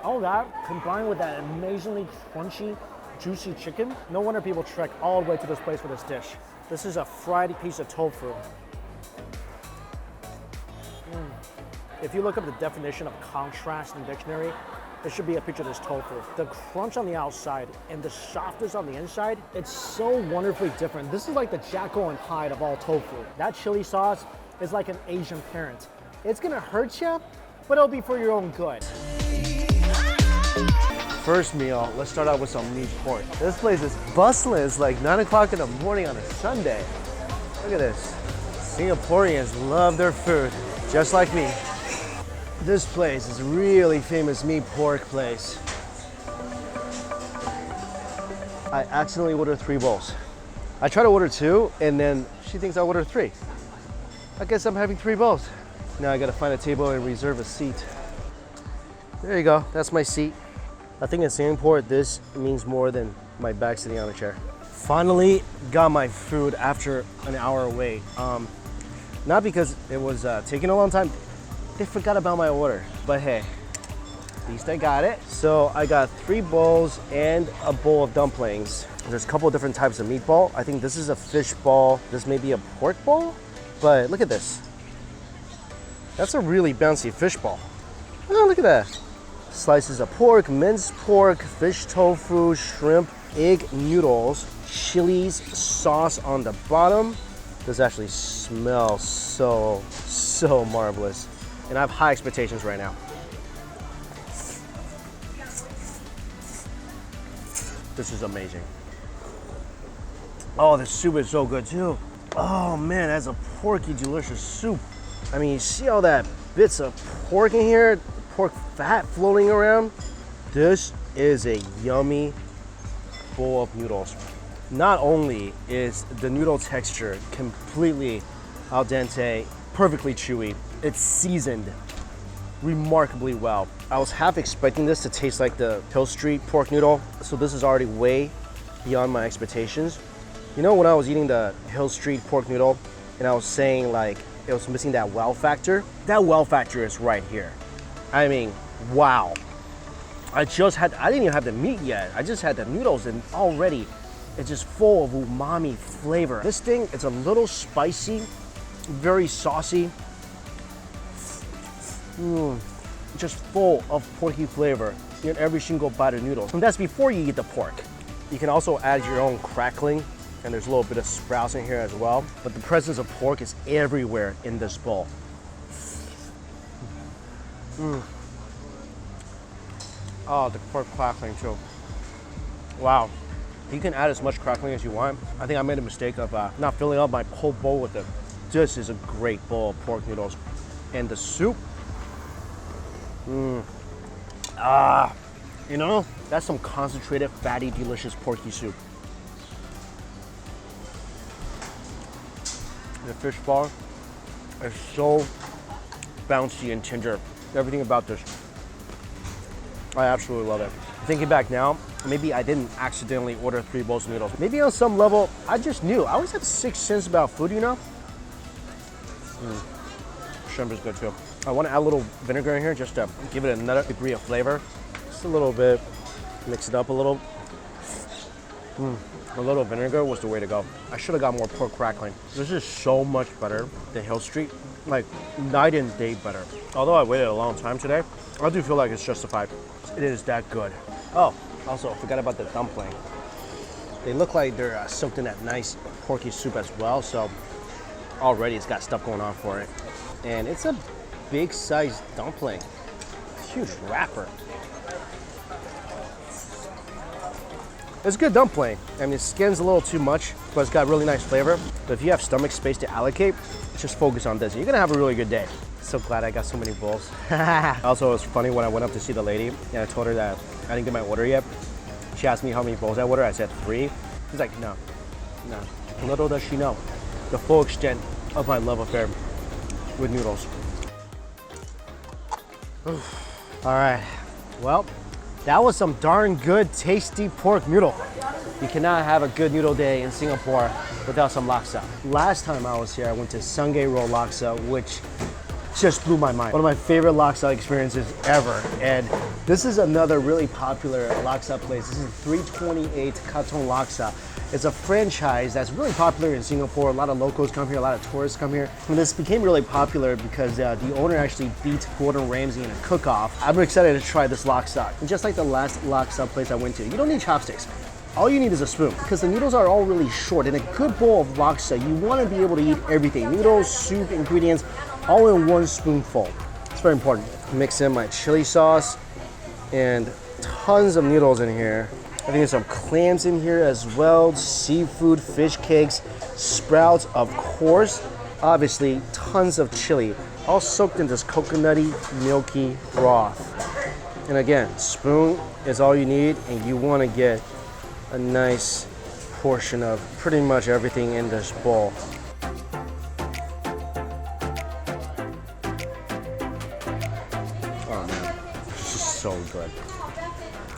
All that combined with that amazingly crunchy, juicy chicken. No wonder people trek all the way to this place for this dish. This is a fried piece of tofu. If you look up the definition of contrast in the dictionary, there should be a picture of this tofu. The crunch on the outside and the softness on the inside, it's so wonderfully different. This is like the Jekyll and Hyde of all tofu. That chili sauce is like an Asian parent. It's gonna hurt you, but it'll be for your own good. First meal, let's start out with some meat pork. This place is bustling. It's like 9 o'clock in the morning on a Sunday. Look at this. Singaporeans love their food, just like me. This place is a really famous meat pork place. I accidentally ordered 3 bowls. I tried to order 2, and then she thinks I ordered 3. I guess I'm having 3 bowls. Now I gotta find a table and reserve a seat. There you go, that's my seat. I think in Singapore, this means more than my back sitting on a chair. Finally got my food after an hour wait. Not because it was taking a long time. They forgot about my order, but hey, at least I got it. So I got 3 bowls and a bowl of dumplings. There's a couple of different types of meatball. I think this is a fish ball. This may be a pork ball, but look at this. That's a really bouncy fish ball. Oh, look at that. Slices of pork, minced pork, fish tofu, shrimp, egg noodles, chilies, sauce on the bottom. This actually smells so marvelous. And I have high expectations right now. This is amazing. Oh, the soup is so good too. Oh man, that's a porky delicious soup. I mean, you see all that bits of pork in here, pork fat floating around? This is a yummy bowl of noodles. Not only is the noodle texture completely al dente, perfectly chewy, it's seasoned remarkably well. I was half expecting this to taste like the Hill Street pork noodle, so this is already way beyond my expectations. You know, when I was eating the Hill Street pork noodle and I was saying like it was missing that wow factor? That wow factor is right here. I mean, wow. I didn't even have the meat yet. I just had the noodles and already it's just full of umami flavor. This thing, it's a little spicy, very saucy. Just full of porky flavor in every single bite of noodles. And that's before you eat the pork. You can also add your own crackling, and there's a little bit of sprouts in here as well. But the presence of pork is everywhere in this bowl. Oh, the pork crackling too. Wow. You can add as much crackling as you want. I think I made a mistake of not filling up my whole bowl with it. This is a great bowl of pork noodles. And the soup, you know, that's some concentrated, fatty, delicious porky soup. The fishball is so bouncy and tender. Everything about this, I absolutely love it. Thinking back now, maybe I didn't accidentally order 3 bowls of noodles. Maybe on some level, I just knew. I always had 6th sense about food, you know? Shrimp is good too. I want to add a little vinegar in here just to give it another degree of flavor. Just a little bit, mix it up a little. A little vinegar was the way to go. I should have got more pork crackling. This is so much better than Hill Street, like night and day better. Although I waited a long time today, I do feel like it's justified. It is that good. Oh, also, I forgot about the dumpling. They look like they're soaked in that nice porky soup as well, so already it's got stuff going on for it. And it's a big sized dumpling, huge wrapper. It's a good dumpling. I mean, the skin's a little too much, but it's got really nice flavor. But if you have stomach space to allocate, just focus on this. You're gonna have a really good day. So glad I got so many bowls. Also, it was funny when I went up to see the lady and I told her that I didn't get my order yet. She asked me how many bowls I ordered. I said 3. She's like, no. Little does she know the full extent of my love affair with noodles. All right, well, that was some darn good, tasty pork noodle. You cannot have a good noodle day in Singapore without some laksa. Last time I was here, I went to Sungay Roll Laksa, which just blew my mind. One of my favorite laksa experiences ever. And this is another really popular laksa place. This is 328 Katong Laksa. It's a franchise that's really popular in Singapore. A lot of locals come here, a lot of tourists come here. And this became really popular because the owner actually beat Gordon Ramsay in a cook-off. I'm excited to try this laksa. And just like the last laksa place I went to, you don't need chopsticks. All you need is a spoon because the noodles are all really short. In a good bowl of laksa, you want to be able to eat everything. Noodles, soup, ingredients, all in one spoonful. It's very important. Mix in my chili sauce and tons of noodles in here. I think there's some clams in here as well, seafood, fish cakes, sprouts, of course. Obviously, tons of chili, all soaked in this coconutty, milky broth. And again, spoon is all you need, and you want to get a nice portion of pretty much everything in this bowl. Oh man, this is so good.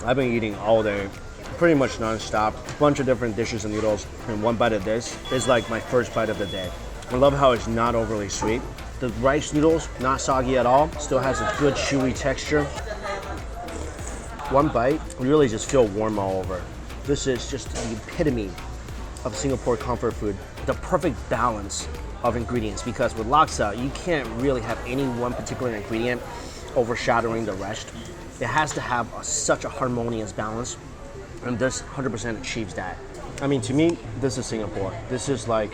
I've been eating all day, pretty much non-stop. Bunch of different dishes and noodles, and one bite of this is like my first bite of the day. I love how it's not overly sweet. The rice noodles, not soggy at all, still has a good chewy texture. One bite, you really just feel warm all over. This is just the epitome of Singapore comfort food. The perfect balance of ingredients, because with laksa, you can't really have any one particular ingredient overshadowing the rest. It has to have such a harmonious balance, and this 100% achieves that. I mean, to me, this is Singapore. This is like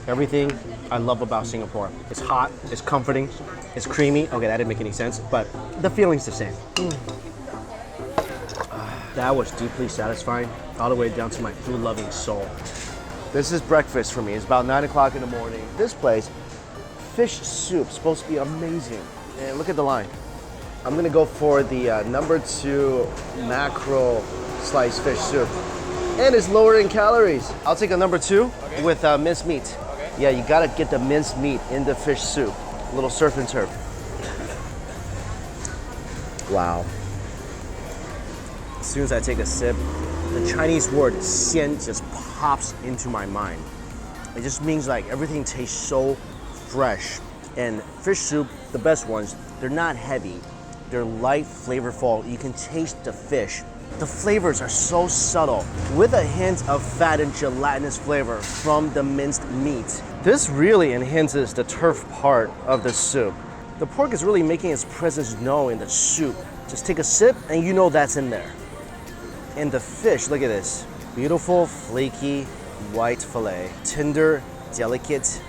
everything I love about Singapore. It's hot, it's comforting, it's creamy. Okay, that didn't make any sense, but the feeling's the same. That was deeply satisfying, all the way down to my food-loving soul. This is breakfast for me. It's about 9 o'clock in the morning. This place, fish soup, supposed to be amazing. And look at the line. I'm gonna go for the number 2 mackerel sliced fish soup. And it's lower in calories. I'll take a number 2 with minced meat. Okay. Yeah, you gotta get the minced meat in the fish soup. A little surf and turf. Wow. As soon as I take a sip, the Chinese word "xian" just pops into my mind. It just means like everything tastes so fresh. And fish soup, the best ones, they're not heavy. They're light, flavorful. You can taste the fish. The flavors are so subtle, with a hint of fat and gelatinous flavor from the minced meat. This really enhances the turf part of the soup. The pork is really making its presence known in the soup. Just take a sip and you know that's in there. And the fish, look at this. Beautiful, flaky, white fillet. Tender, delicate.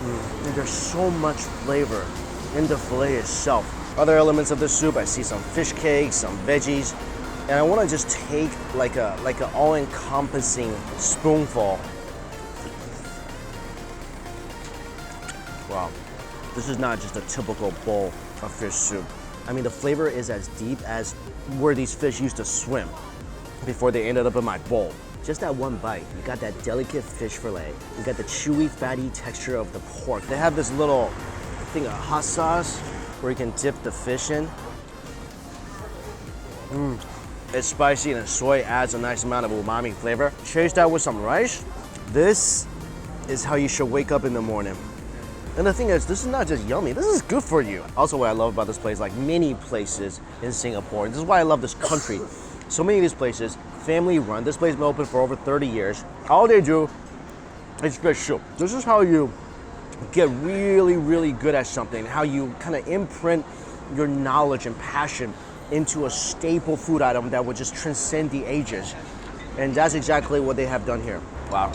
And there's so much flavor in the fillet itself. Other elements of the soup, I see some fish cakes, some veggies. And I want to just take like an all-encompassing spoonful. Wow, this is not just a typical bowl of fish soup. I mean, the flavor is as deep as where these fish used to swim before they ended up in my bowl. Just that one bite, you got that delicate fish fillet. You got the chewy, fatty texture of the pork. They have this little thing of hot sauce where you can dip the fish in. It's spicy and the soy adds a nice amount of umami flavor. Chase that with some rice. This is how you should wake up in the morning. And the thing is, this is not just yummy, this is good for you. Also, what I love about this place, like many places in Singapore, and this is why I love this country. So many of these places, family run. This place has been open for over 30 years. All they do is fish soup. This is how you get really, really good at something, how you kind of imprint your knowledge and passion into a staple food item that would just transcend the ages. And that's exactly what they have done here. Wow.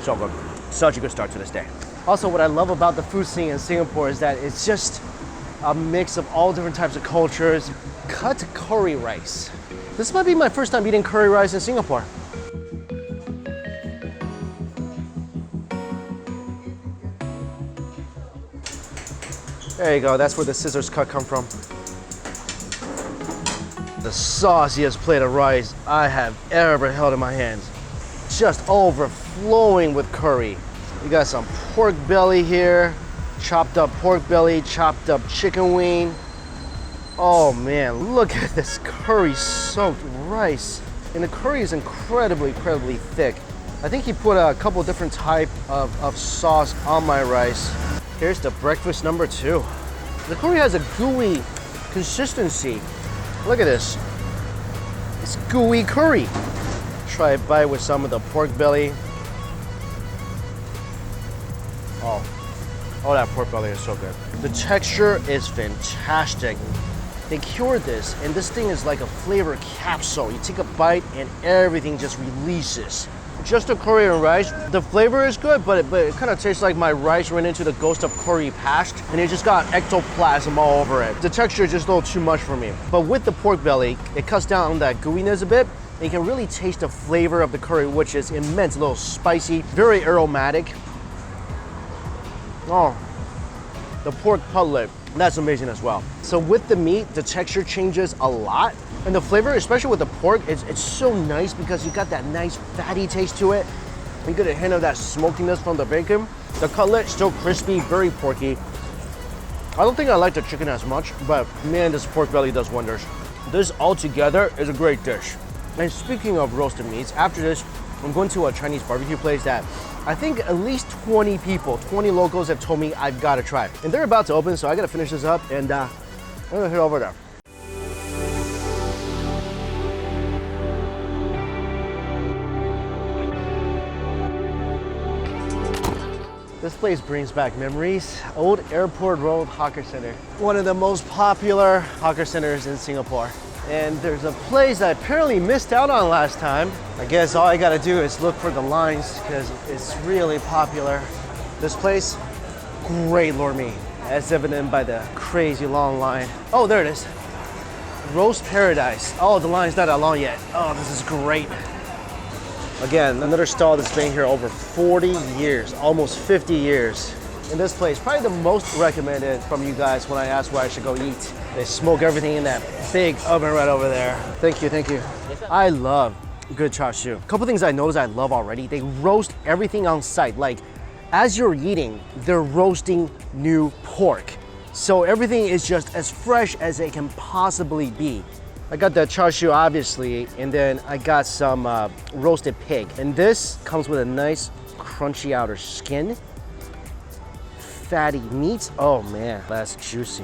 So good. Such a good start to this day. Also, what I love about the food scene in Singapore is that it's just a mix of all different types of cultures. Cut curry rice. This might be my first time eating curry rice in Singapore. There you go, that's where the scissors cut come from. The sauciest plate of rice I have ever held in my hands. Just overflowing with curry. You got some pork belly here, chopped up pork belly, chopped up chicken wing. Oh man, look at this curry-soaked rice. And the curry is incredibly, incredibly thick. I think he put a couple different types of sauce on my rice. Here's the breakfast number 2. The curry has a gooey consistency. Look at this. It's gooey curry. Try a bite with some of the pork belly. Oh, that pork belly is so good. The texture is fantastic. They cured this, and this thing is like a flavor capsule. You take a bite and everything just releases. Just the curry and rice, the flavor is good, but it kind of tastes like my rice ran into the ghost of curry past, and it just got ectoplasm all over it. The texture is just a little too much for me. But with the pork belly, it cuts down on that gooiness a bit, and you can really taste the flavor of the curry, which is immense, a little spicy, very aromatic. Oh, the pork cutlet, that's amazing as well. So with the meat, the texture changes a lot. And the flavor, especially with the pork, it's so nice because you got that nice fatty taste to it. You get a hint of that smokiness from the bacon. The cutlet, still crispy, very porky. I don't think I like the chicken as much, but man, this pork belly does wonders. This altogether is a great dish. And speaking of roasted meats, after this, I'm going to a Chinese barbecue place that I think at least 20 people, 20 locals have told me I've got to try. And they're about to open, so I got to finish this up, and I'm going to head over there. This place brings back memories. Old Airport Road Hawker Center. One of the most popular hawker centers in Singapore. And there's a place I apparently missed out on last time. I guess all I gotta do is look for the lines because it's really popular. This place, great lor mee, as evident by the crazy long line. Oh, there it is. Roast Paradise. Oh, the line's not that long yet. Oh, this is great. Again, another stall that's been here over 40 years, almost 50 years. In this place, probably the most recommended from you guys when I ask where I should go eat. They smoke everything in that big oven right over there. Thank you, thank you. I love good char siu. A couple things I noticed I love already. They roast everything on site. Like, as you're eating, they're roasting new pork. So everything is just as fresh as it can possibly be. I got the char siu, obviously, and then I got some roasted pig. And this comes with a nice crunchy outer skin. Fatty meat. Oh man, that's juicy.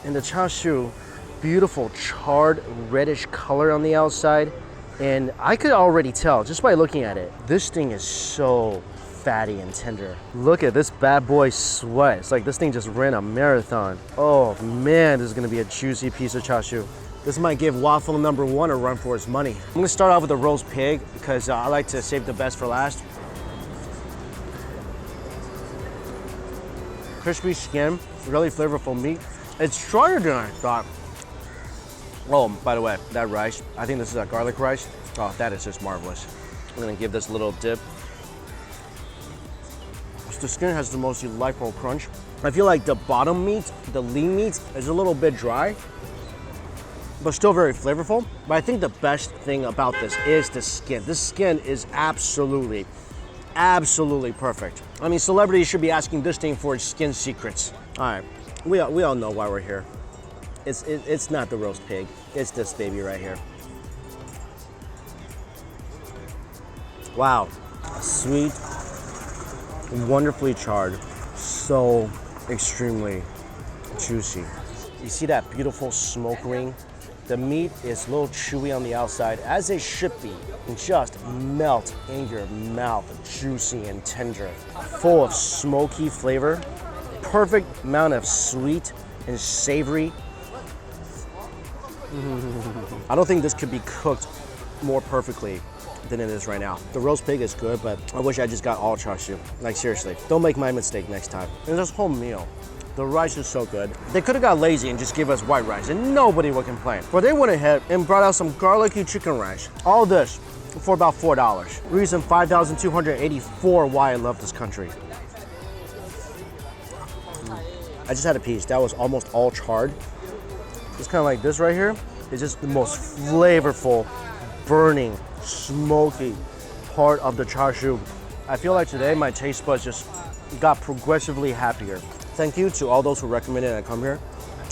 And the char siu, beautiful charred reddish color on the outside. And I could already tell just by looking at it, this thing is so fatty and tender. Look at this bad boy sweat. It's like this thing just ran a marathon. Oh man, this is gonna be a juicy piece of char siu. This might give waffle number 1 a run for its money. I'm gonna start off with the roast pig because I like to save the best for last. Crispy skin, really flavorful meat. It's stronger than I thought. Oh, by the way, that rice, I think this is a garlic rice. Oh, that is just marvelous. I'm gonna give this a little dip. The skin has the most delightful crunch. I feel like the bottom meat, the lean meat, is a little bit dry, but still very flavorful. But I think the best thing about this is the skin. This skin is absolutely perfect. I mean, celebrities should be asking this thing for its skin secrets. All right, we all know why we're here. It's not the roast pig. It's this baby right here. Wow, sweet, wonderfully charred, so extremely juicy. You see that beautiful smoke ring? The meat is a little chewy on the outside, as it should be, and just melt in your mouth, juicy and tender, full of smoky flavor, perfect amount of sweet and savory. I don't think this could be cooked more perfectly than it is right now. The roast pig is good, but I wish I just got all char siu. Like seriously, don't make my mistake next time. And this whole meal, the rice is so good. They could have got lazy and just give us white rice and nobody would complain. But they went ahead and brought out some garlicky chicken rice. All this for about $4. Reason 5,284 why I love this country. I just had a piece. That was almost all charred. It's kind of like this right here. It's just the most flavorful, burning, smoky part of the char siu. I feel like today my taste buds just got progressively happier. Thank you to all those who recommended I come here.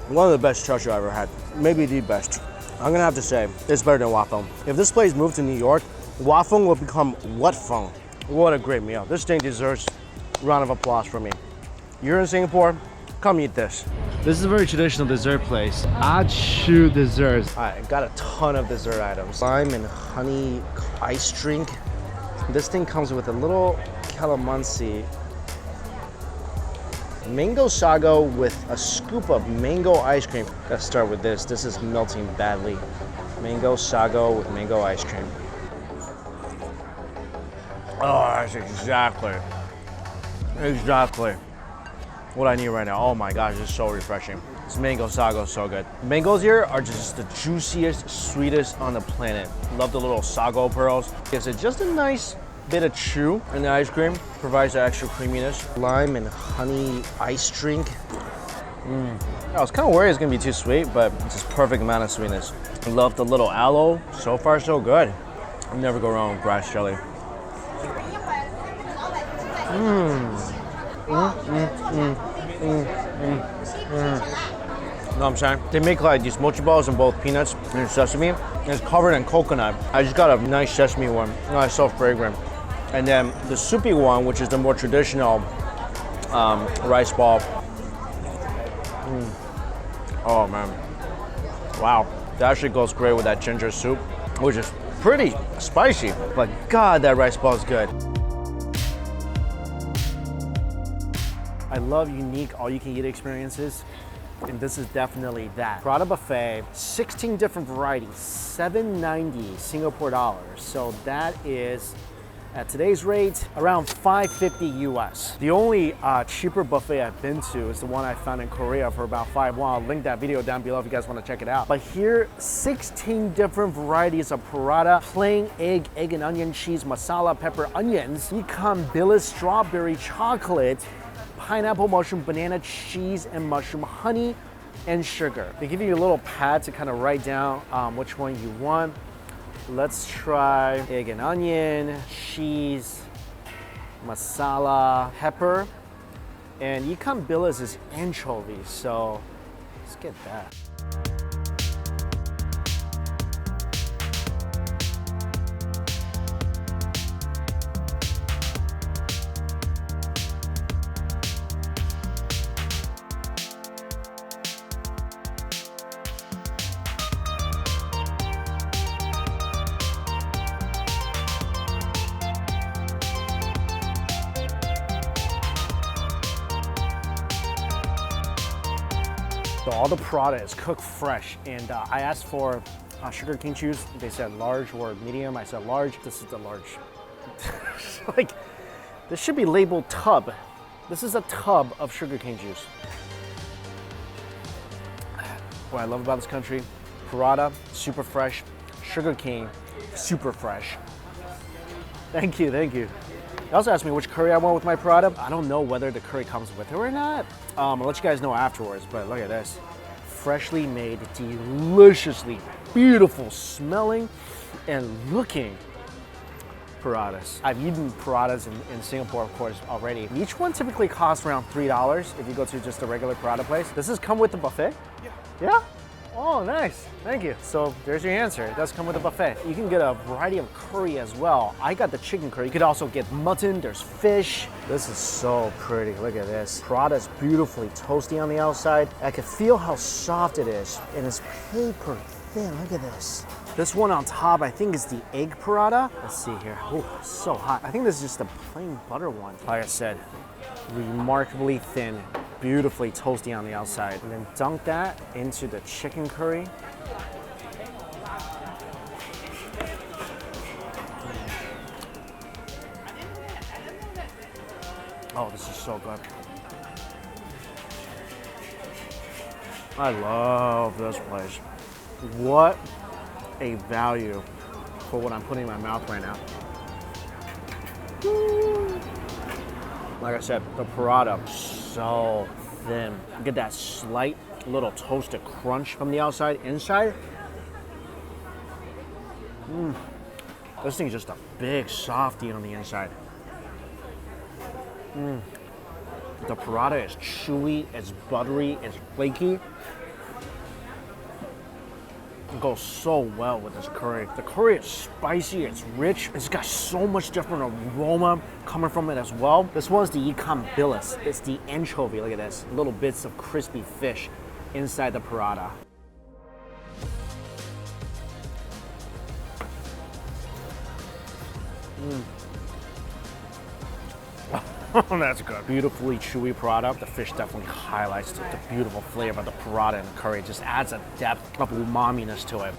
One of the best char siu I ever had, maybe the best. I'm gonna have to say, it's better than Wafeng. If this place moved to New York, Wafeng will become Whatfeng. What a great meal. This thing deserves a round of applause from me. You're in Singapore, come eat this. This is a very traditional dessert place. Chu desserts. I got a ton of dessert items. Lime and honey ice drink. This thing comes with a little calamansi. Mango sago with a scoop of mango ice cream. Gotta start with this. This is melting badly. Mango sago with mango ice cream. Oh, that's exactly what I need right now. Oh my gosh, it's so refreshing. This mango sago is so good. Mangoes here are just the juiciest, sweetest on the planet. Love the little sago pearls. Gives it just a nice bit of chew, and the ice cream provides that extra creaminess. Lime and honey ice drink. I was kind of worried it's gonna be too sweet, but it's just perfect amount of sweetness. Love the little aloe. So far, so good. You never go wrong with grass jelly. You know what I'm saying? They make like these mochi balls in both peanuts and sesame, and it's covered in coconut. I just got a nice sesame one. Oh, it's so fragrant. And then the soupy one, which is the more traditional rice ball. Oh man, wow. That actually goes great with that ginger soup, which is pretty spicy, but God, that rice ball is good. I love unique all-you-can-eat experiences, and this is definitely that. Brought a buffet, 16 different varieties, $7.90 Singapore dollars. So that is At today's rate, around $5.50 US. The only cheaper buffet I've been to is the one I found in Korea for about $5 won. I'll link that video down below if you guys want to check it out. But here, 16 different varieties of paratha, plain egg and onion, cheese, masala, pepper, onions, ikan bilis, strawberry, chocolate, pineapple, mushroom, banana, cheese, and mushroom, honey, and sugar. They give you a little pad to kind of write down which one you want. Let's try egg and onion, cheese, masala, pepper, and ikan bilis is anchovy, so let's get that. So all the paratha is cooked fresh, and I asked for sugar cane juice. They said large or medium. I said large. This is the large. Like, this should be labeled tub. This is a tub of sugar cane juice. What I love about this country, paratha, super fresh. Sugar cane, super fresh. Thank you, thank you. They also asked me which curry I want with my paratha. I don't know whether the curry comes with it or not. I'll let you guys know afterwards, but look at this. Freshly made, deliciously beautiful smelling and looking parathas. I've eaten parathas in Singapore, of course, already. Each one typically costs around $3 if you go to just a regular paratha place. Does this come with the buffet? Yeah. Yeah? Oh, nice. Thank you. So there's your answer. It does come with a buffet. You can get a variety of curry as well. I got the chicken curry. You could also get mutton. There's fish. This is so pretty. Look at this. Paratha is beautifully toasty on the outside. I can feel how soft it is. And it's paper thin. Look at this. This one on top, I think, is the egg paratha. Let's see here. Oh, so hot. I think this is just a plain butter one. Like I said, remarkably thin. Beautifully toasty on the outside. And then dunk that into the chicken curry. Oh, this is so good. I love this place. What a value for what I'm putting in my mouth right now. Like I said, the paratha, so thin. You get that slight little toasted crunch from the outside. Inside, this thing's just a big softie on the inside. The paratha is chewy, it's buttery, it's flaky. It goes so well with this curry. The curry is spicy, it's rich. It's got so much different aroma coming from it as well. This one's the ikan bilis. It's the anchovy. Look at this. Little bits of crispy fish inside the paratha. That's good. Beautifully chewy paratha. The fish definitely highlights the beautiful flavor of the paratha and the curry. It just adds a depth of umami-ness to it.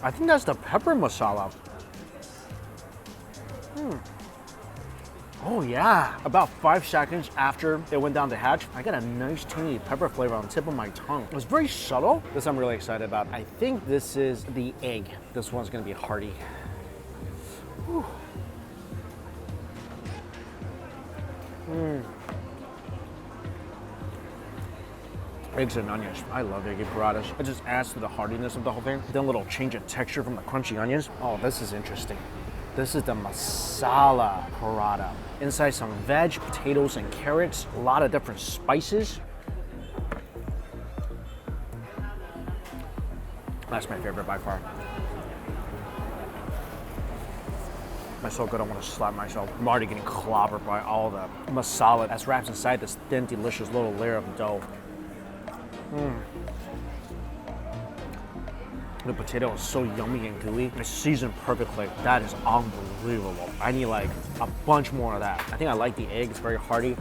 I think that's the pepper masala. Oh yeah, about 5 seconds after it went down the hatch, I got a nice tangy pepper flavor on the tip of my tongue. It was very subtle. This I'm really excited about. I think this is the egg. This one's gonna be hearty. Whew. Eggs and onions. I love eggy parathas. It just adds to the heartiness of the whole thing. Then a little change of texture from the crunchy onions. Oh, this is interesting. This is the masala paratha. Inside some veg, potatoes, and carrots. A lot of different spices. That's my favorite by far. That's so good, I want to slap myself. I'm already getting clobbered by all the masala that's wrapped inside this thin, delicious little layer of dough. The potato is so yummy and gooey. It's seasoned perfectly. That is unbelievable. I need like a bunch more of that. I think I like the egg. It's very hearty.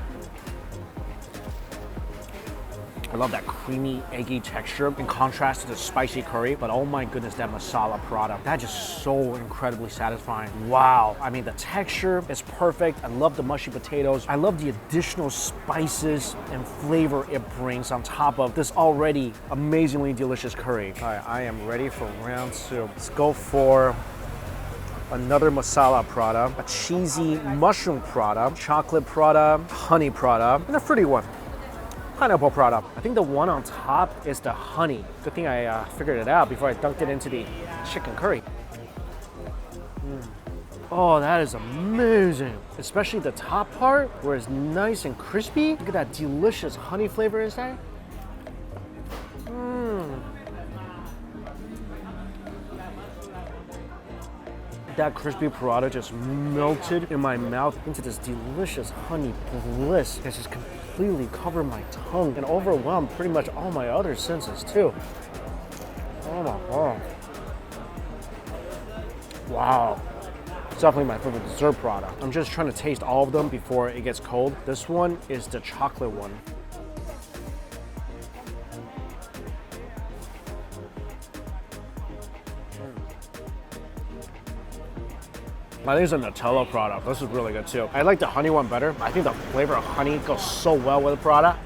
I love that creamy, eggy texture in contrast to the spicy curry. But oh my goodness, that masala product, that's just so incredibly satisfying. Wow. I mean, the texture is perfect. I love the mushy potatoes. I love the additional spices and flavor it brings on top of this already amazingly delicious curry. All right, I am ready for round two. Let's go for another masala product, a cheesy mushroom product, chocolate product, honey product, and a fruity one, pineapple product. I think the one on top is the honey. Good thing I figured it out before I dunked it into the chicken curry. Oh, that is amazing. Especially the top part where it's nice and crispy. Look at that delicious honey flavor inside. That crispy paratha just melted in my mouth into this delicious honey bliss that just completely covered my tongue and overwhelmed pretty much all my other senses too. Oh my god. Wow. It's definitely my favorite dessert product. I'm just trying to taste all of them before it gets cold. This one is the chocolate one. I think it's a Nutella product. This is really good too. I like the honey one better. I think the flavor of honey goes so well with the product.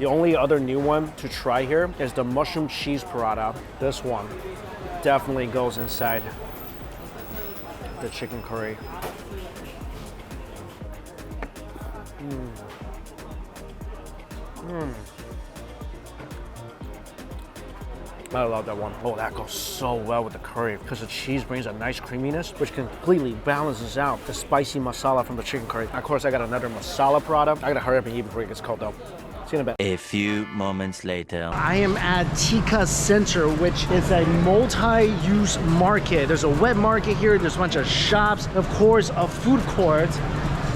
The only other new one to try here is the mushroom cheese paratha. This one definitely goes inside the chicken curry. I love that one. Oh, that goes so well with the curry because the cheese brings a nice creaminess, which completely balances out the spicy masala from the chicken curry. Of course, I got another masala product. I gotta hurry up and eat before it gets cold though. See you in a bit. A few moments later. I am at Tikka Center, which is a multi-use market. There's a wet market here, there's a bunch of shops, of course, a food court.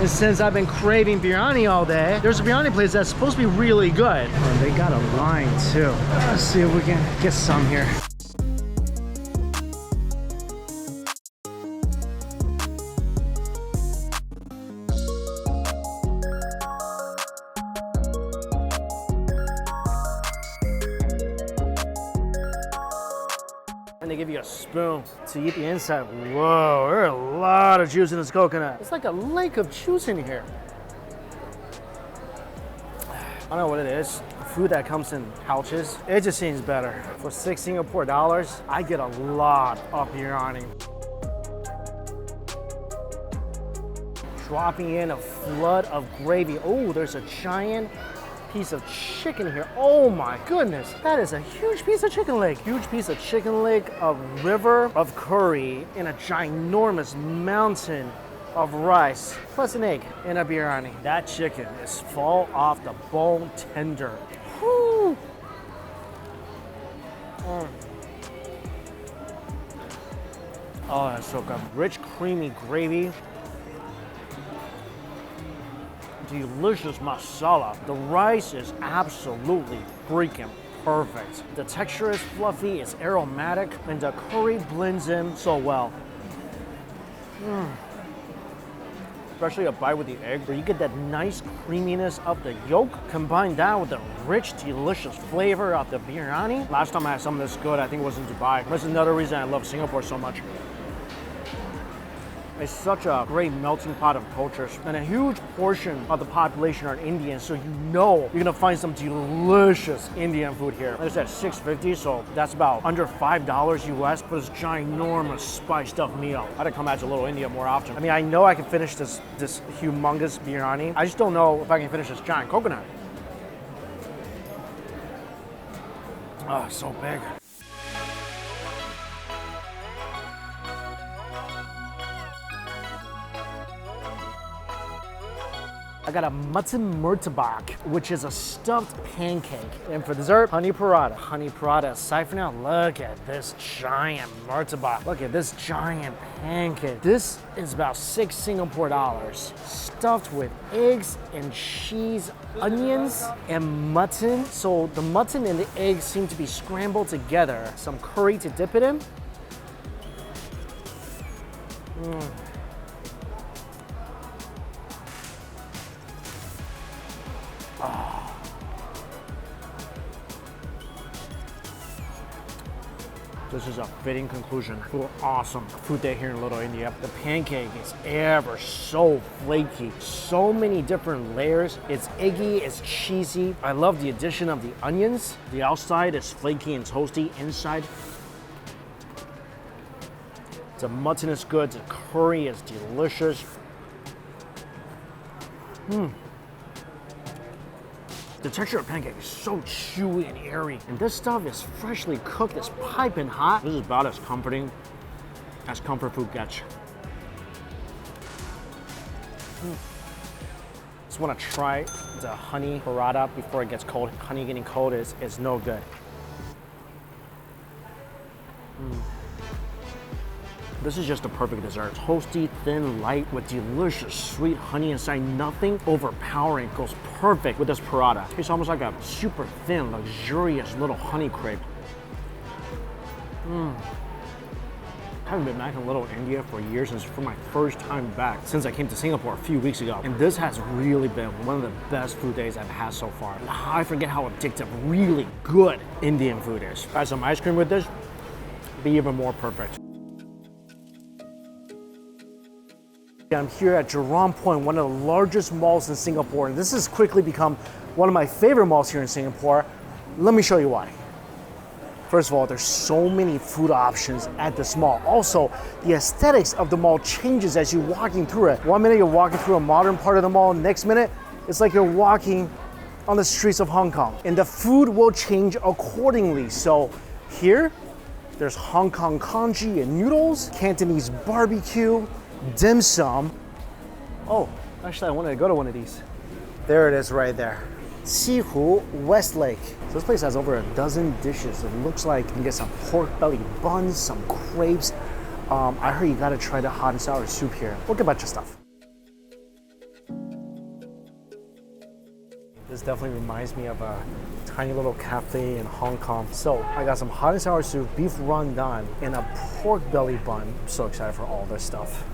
And since I've been craving biryani all day, there's a biryani place that's supposed to be really good. And they got a line too. Let's see if we can get some here. And they give you a spoon to eat the inside. Whoa, there's a lot of juice in this coconut. It's like a lake of juice in here. I don't know what it is. Food that comes in pouches, it just seems better. For 6 Singapore dollars, I get a lot of biryani. Dropping in a flood of gravy. Oh, there's a giant piece of chicken here. Oh my goodness, that is a huge piece of chicken leg. Huge piece of chicken leg, a river of curry, and a ginormous mountain of rice, plus an egg and a biryani. That chicken is fall off the bone tender. Whew. Oh, that's so good. Rich, creamy gravy. Delicious masala. The rice is absolutely freaking perfect. The texture is fluffy, it's aromatic, and the curry blends in so well. Especially a bite with the egg, where you get that nice creaminess of the yolk, combine that with the rich, delicious flavor of the biryani. Last time I had something this good, I think it was in Dubai. That's another reason I love Singapore so much. It's such a great melting pot of cultures, and a huge portion of the population are Indian, so you know you're gonna find some delicious Indian food here. It's at $6.50, so that's about under $5 US, but it's ginormous spiced up meal. I gotta come back to Little India more often. I mean, I know I can finish this humongous biryani. I just don't know if I can finish this giant coconut. Oh, so big. I got a mutton murtabak, which is a stuffed pancake. And for dessert, honey paratha. Honey paratha aside for now, look at this giant murtabak. Look at this giant pancake. This is about 6 Singapore dollars. Stuffed with eggs and cheese, onions, and mutton. So the mutton and the eggs seem to be scrambled together. Some curry to dip it in. Oh, This is a fitting conclusion to an awesome food day here in Little India. The pancake is ever so flaky. So many different layers. It's eggy, it's cheesy. I love the addition of the onions. The outside is flaky and toasty. Inside, the mutton is good. The curry is delicious. The texture of pancake is so chewy and airy. And this stuff is freshly cooked, it's piping hot. This is about as comforting as comfort food gets. Just want to try the honey paratha before it gets cold. Honey getting cold is no good. This is just the perfect dessert. Toasty, thin, light, with delicious sweet honey inside. Nothing overpowering. Goes perfect with this paratha. It's almost like a super thin, luxurious little honey crepe. Haven't been back in Little India for years, and it's for my first time back since I came to Singapore a few weeks ago. And this has really been one of the best food days I've had so far. I forget how addictive really good Indian food is. Add some ice cream with this, be even more perfect. I'm here at Jurong Point, one of the largest malls in Singapore, and this has quickly become one of my favorite malls here in Singapore. Let me show you why. First of all, there's so many food options at this mall. Also, the aesthetics of the mall changes as you're walking through it. One minute you're walking through a modern part of the mall, next minute it's like you're walking on the streets of Hong Kong. And the food will change accordingly. So here, there's Hong Kong congee and noodles, Cantonese barbecue, dim sum. Oh, actually I wanted to go to one of these. There it is right there. Sihu Westlake. So this place has over a dozen dishes. It looks like you can get some pork belly buns, some crepes. I heard you gotta try the hot and sour soup here. We'll get a bunch of stuff. This definitely reminds me of a tiny little cafe in Hong Kong. So I got some hot and sour soup, beef rendang, and a pork belly bun. I'm so excited for all this stuff.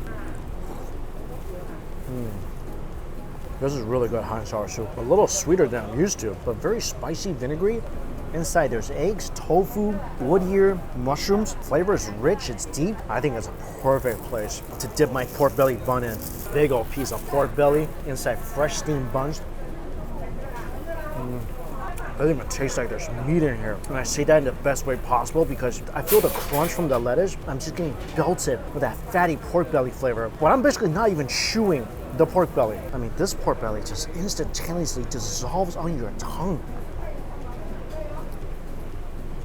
This is really good hot and sour soup. A little sweeter than I'm used to, but very spicy, vinegary. Inside there's eggs, tofu, wood ear, mushrooms. Flavor is rich, it's deep. I think it's a perfect place to dip my pork belly bun in. Big old piece of pork belly, inside fresh steamed buns. It doesn't even taste like there's meat in here. And I say that in the best way possible because I feel the crunch from the lettuce. I'm just getting belted with that fatty pork belly flavor. But I'm basically not even chewing the pork belly. I mean, this pork belly just instantaneously dissolves on your tongue.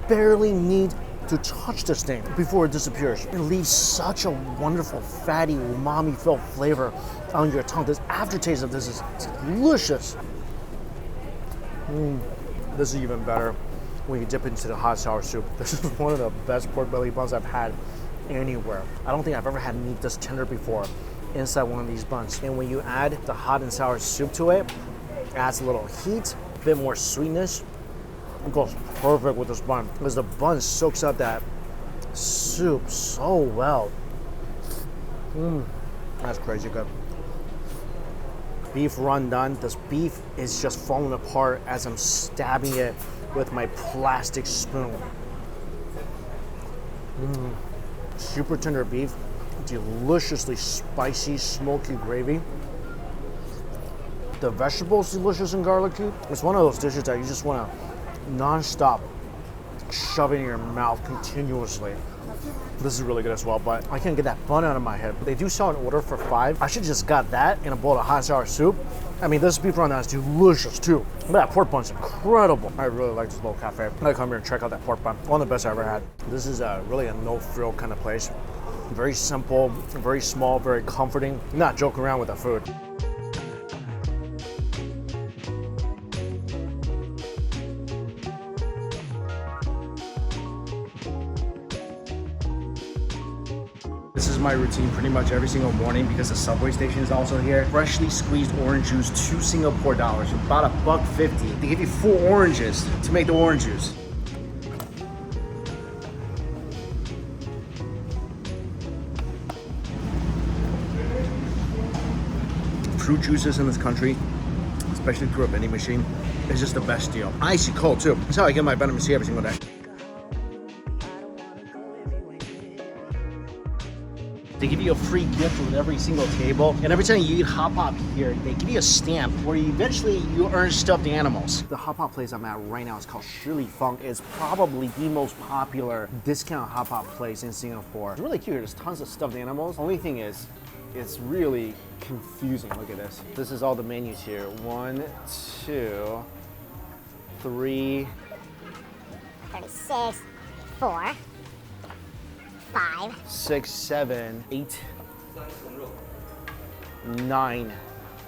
Barely need to touch this thing before it disappears. It leaves such a wonderful, fatty, umami-filled flavor on your tongue. This aftertaste of this is delicious. This is even better when you dip into the hot sour soup. This is one of the best pork belly buns I've had anywhere. I don't think I've ever had meat this tender before inside one of these buns. And when you add the hot and sour soup to it, it adds a little heat, a bit more sweetness. It goes perfect with this bun because the bun soaks up that soup so well. That's crazy good. Beef rendang. This beef is just falling apart as I'm stabbing it with my plastic spoon. Super tender beef, deliciously spicy, smoky gravy. The vegetables delicious and garlicky. It's one of those dishes that you just want to non-stop shove it in your mouth continuously. This is really good as well, but I can't get that bun out of my head. They do sell an order for 5. I should just got that and a bowl of hot and sour soup. I mean, this beef rendang is delicious too. But that pork bun's incredible. I really like this little cafe. I come here and check out that pork bun. One of the best I ever had. This is really a no-frill kind of place. Very simple, very small, very comforting. Not joking around with the food. This is my routine pretty much every single morning because the subway station is also here. Freshly squeezed orange juice, $2 Singapore dollars, about $1.50. They give you 4 oranges to make the orange juice. Fruit juices in this country, especially through a vending machine, is just the best deal. Icy cold too. That's how I get my vitamin C every single day. They give you a free gift with every single table. And every time you eat hot pot here, they give you a stamp where eventually you earn stuffed animals. The hot pot place I'm at right now is called Shili Feng. It's probably the most popular discount hot pot place in Singapore. It's really cute. There's tons of stuffed animals. Only thing is, it's really confusing. Look at this. This is all the menus here. 1, 2, 3, 36, 4, 5, 6, 7, 8, 9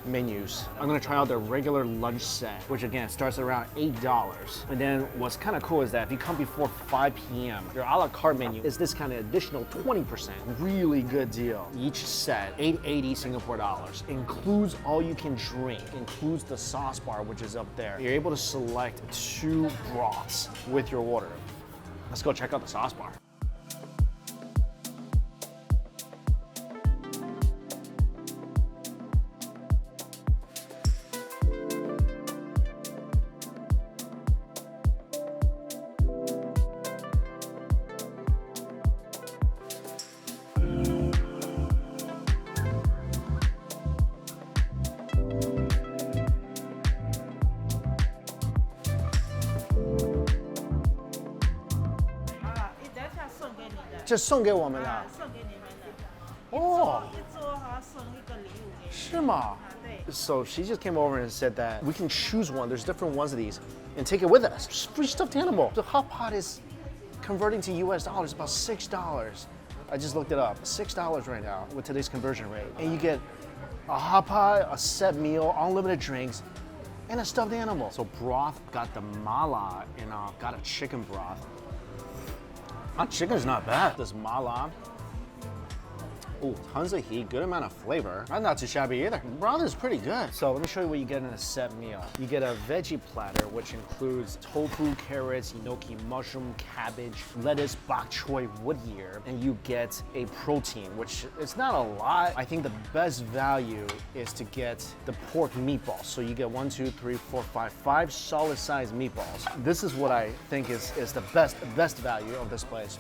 menus. I'm gonna try out their regular lunch set, which again starts at around $8. And then what's kind of cool is that if you come before 5 p.m., your a la carte menu is this kind of additional 20%. Really good deal. Each set, $8.80 Singapore dollars. Includes all you can drink, includes the sauce bar, which is up there. You're able to select 2 broths with your order. Let's go check out the sauce bar.这送给我们的。送给你们的。哦，一桌哈送一个礼物给你。是吗？对。So she just came over and said that we can choose one. There's different ones of these, and take it with us. Just free stuffed animal. The hot pot is converting to US dollars about $6. I just looked it up. $6 right now with today's conversion rate, and you get a hot pot, a set meal, unlimited drinks, and a stuffed animal. So broth, got the mala, and got a chicken broth. That chicken's not bad. This mala. Ooh, tons of heat, good amount of flavor. That's not too shabby either. Broth is pretty good. So let me show you what you get in a set meal. You get a veggie platter, which includes tofu, carrots, gnocchi, mushroom, cabbage, lettuce, bok choy, wood ear, and you get a protein, which it's not a lot. I think the best value is to get the pork meatballs. So you get 1, 2, 3, 4, 5 solid-sized meatballs. This is what I think is the best value of this place.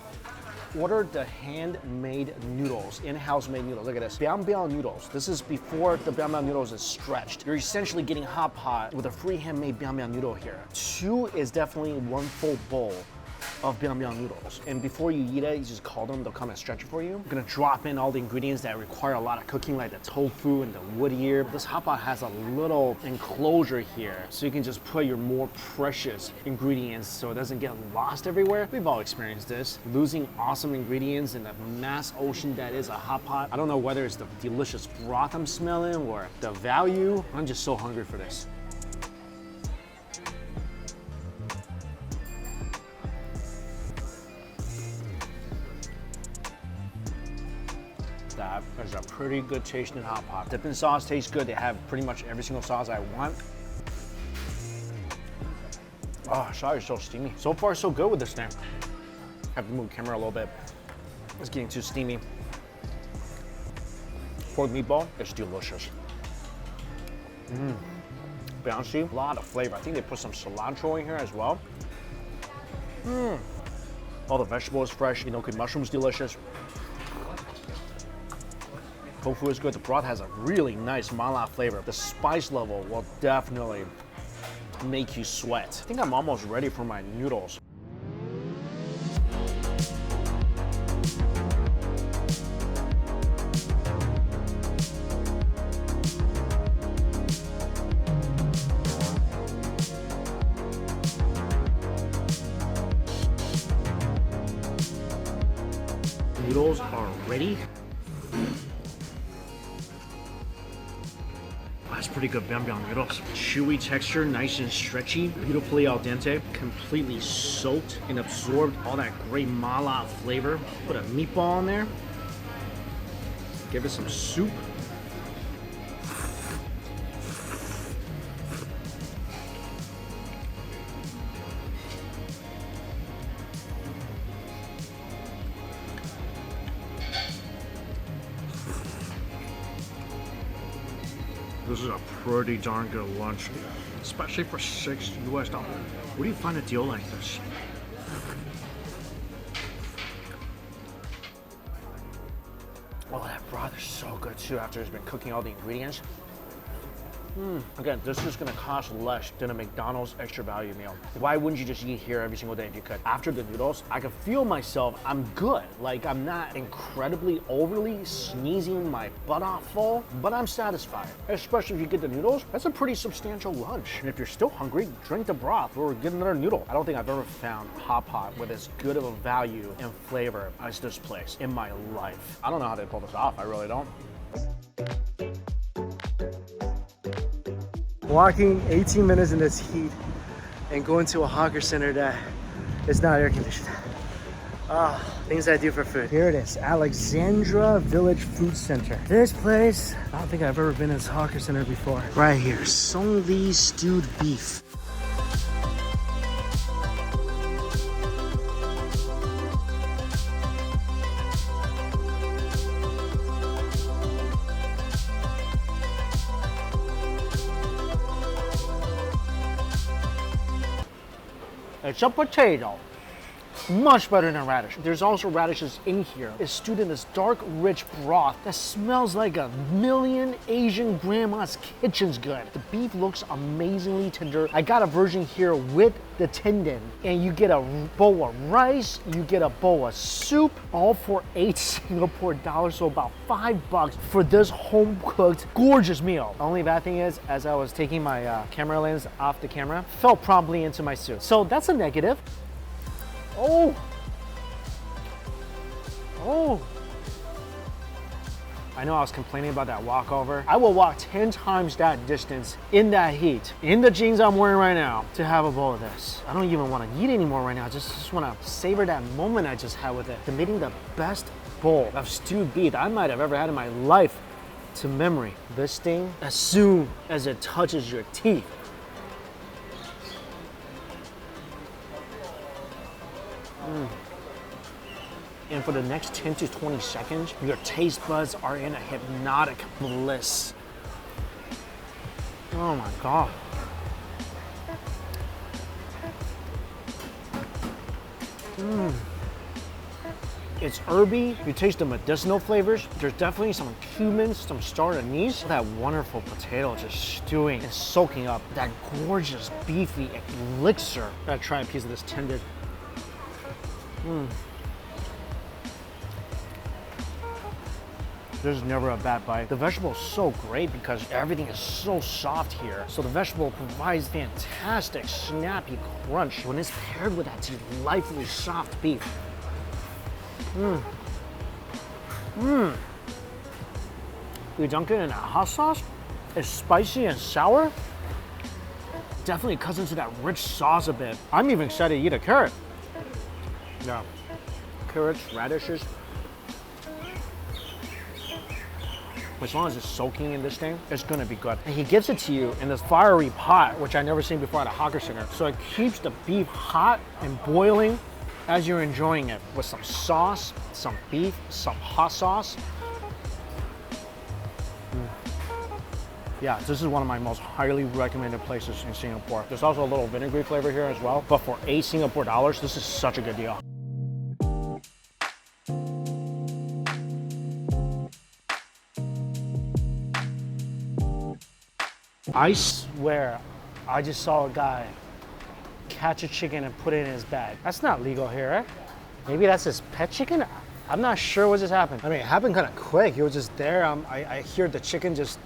Order the handmade noodles, in-house made noodles. Look at this, biang biang noodles. This is before the biang biang noodles is stretched. You're essentially getting hot pot with a free handmade biang biang noodle here. 2 is definitely 1 full bowl of biang biang noodles. And before you eat it, you just call them, they'll come and stretch it for you. I'm gonna drop in all the ingredients that require a lot of cooking, like the tofu and the wood ear. This hot pot has a little enclosure here, so you can just put your more precious ingredients so it doesn't get lost everywhere. We've all experienced this, losing awesome ingredients in the mass ocean that is a hot pot. I don't know whether it's the delicious broth I'm smelling or the value. I'm just so hungry for this. That is a pretty good tasting hot pot. Dipping sauce tastes good. They have pretty much every single sauce I want. Oh, sorry, so steamy. So far, so good with this thing. I have to move the camera a little bit. It's getting too steamy. Pork meatball is delicious. Bouncy, a lot of flavor. I think they put some cilantro in here as well. All the vegetables fresh. Gnocchi mushroom's delicious. Tofu is good. The broth has a really nice mala flavor. The spice level will definitely make you sweat. I think I'm almost ready for my noodles. Noodles are ready. That's pretty good biang biang noodles. Chewy texture, nice and stretchy, beautifully al dente, completely soaked and absorbed all that great mala flavor. Put a meatball in there. Give it some soup. This is a pretty darn good lunch, especially for $6 US. Where do you find a deal like this? Oh, that broth is so good too after it's been cooking all the ingredients. Again, this is gonna cost less than a McDonald's extra value meal. Why wouldn't you just eat here every single day if you could? After the noodles, I can feel myself, I'm good. Like, I'm not incredibly overly sneezing my butt off full, but I'm satisfied. Especially if you get the noodles, that's a pretty substantial lunch. And if you're still hungry, drink the broth or get another noodle. I don't think I've ever found hot pot with as good of a value and flavor as this place in my life. I don't know how they pull this off, I really don't. Walking 18 minutes in this heat and going to a hawker center that is not air conditioned. Things I do for food. Here it is, Alexandra Village Food Center. This place, I don't think I've ever been in this hawker center before. Right here, Song Li stewed beef. It's a potato. Much better than radish. There's also radishes in here. It's stewed in this dark, rich broth that smells like a million Asian grandma's kitchen's good. The beef looks amazingly tender. I got a version here with the tendon, and you get a bowl of rice, you get a bowl of soup, all for 8 Singapore dollars, so about $5 for this home-cooked, gorgeous meal. The only bad thing is, as I was taking my camera lens off the camera, fell promptly into my soup. So that's a negative. Oh! I know I was complaining about that walkover. I will walk 10 times that distance in that heat, in the jeans I'm wearing right now, to have a bowl of this. I don't even want to eat anymore right now. I just want to savor that moment I just had with it. Committing the best bowl of stewed beef I might have ever had in my life to memory. This thing, as soon as it touches your teeth, and for the next 10 to 20 seconds, your taste buds are in a hypnotic bliss. Oh my God. It's herby, you taste the medicinal flavors. There's definitely some cumin, some star anise. That wonderful potato just stewing and soaking up that gorgeous beefy elixir. Gotta try a piece of this tender. There's never a bad bite. The vegetable is so great because everything is so soft here. So the vegetable provides fantastic, snappy crunch when it's paired with that delightfully soft beef. You dunk it in a hot sauce. It's spicy and sour. Definitely cuts into that rich sauce a bit. I'm even excited to eat a carrot. Yeah, carrots, radishes. As long as it's soaking in this thing, it's gonna be good. And he gives it to you in this fiery pot, which I've never seen before at a hawker center. So it keeps the beef hot and boiling as you're enjoying it with some sauce, some beef, some hot sauce. Yeah, this is one of my most highly recommended places in Singapore. There's also a little vinegary flavor here as well, but for 8 Singapore dollars, this is such a good deal. I swear, I just saw a guy catch a chicken and put it in his bag. That's not legal here, right? Maybe that's his pet chicken? I'm not sure what just happened. I mean, it happened kind of quick. He was just there. I hear the chicken just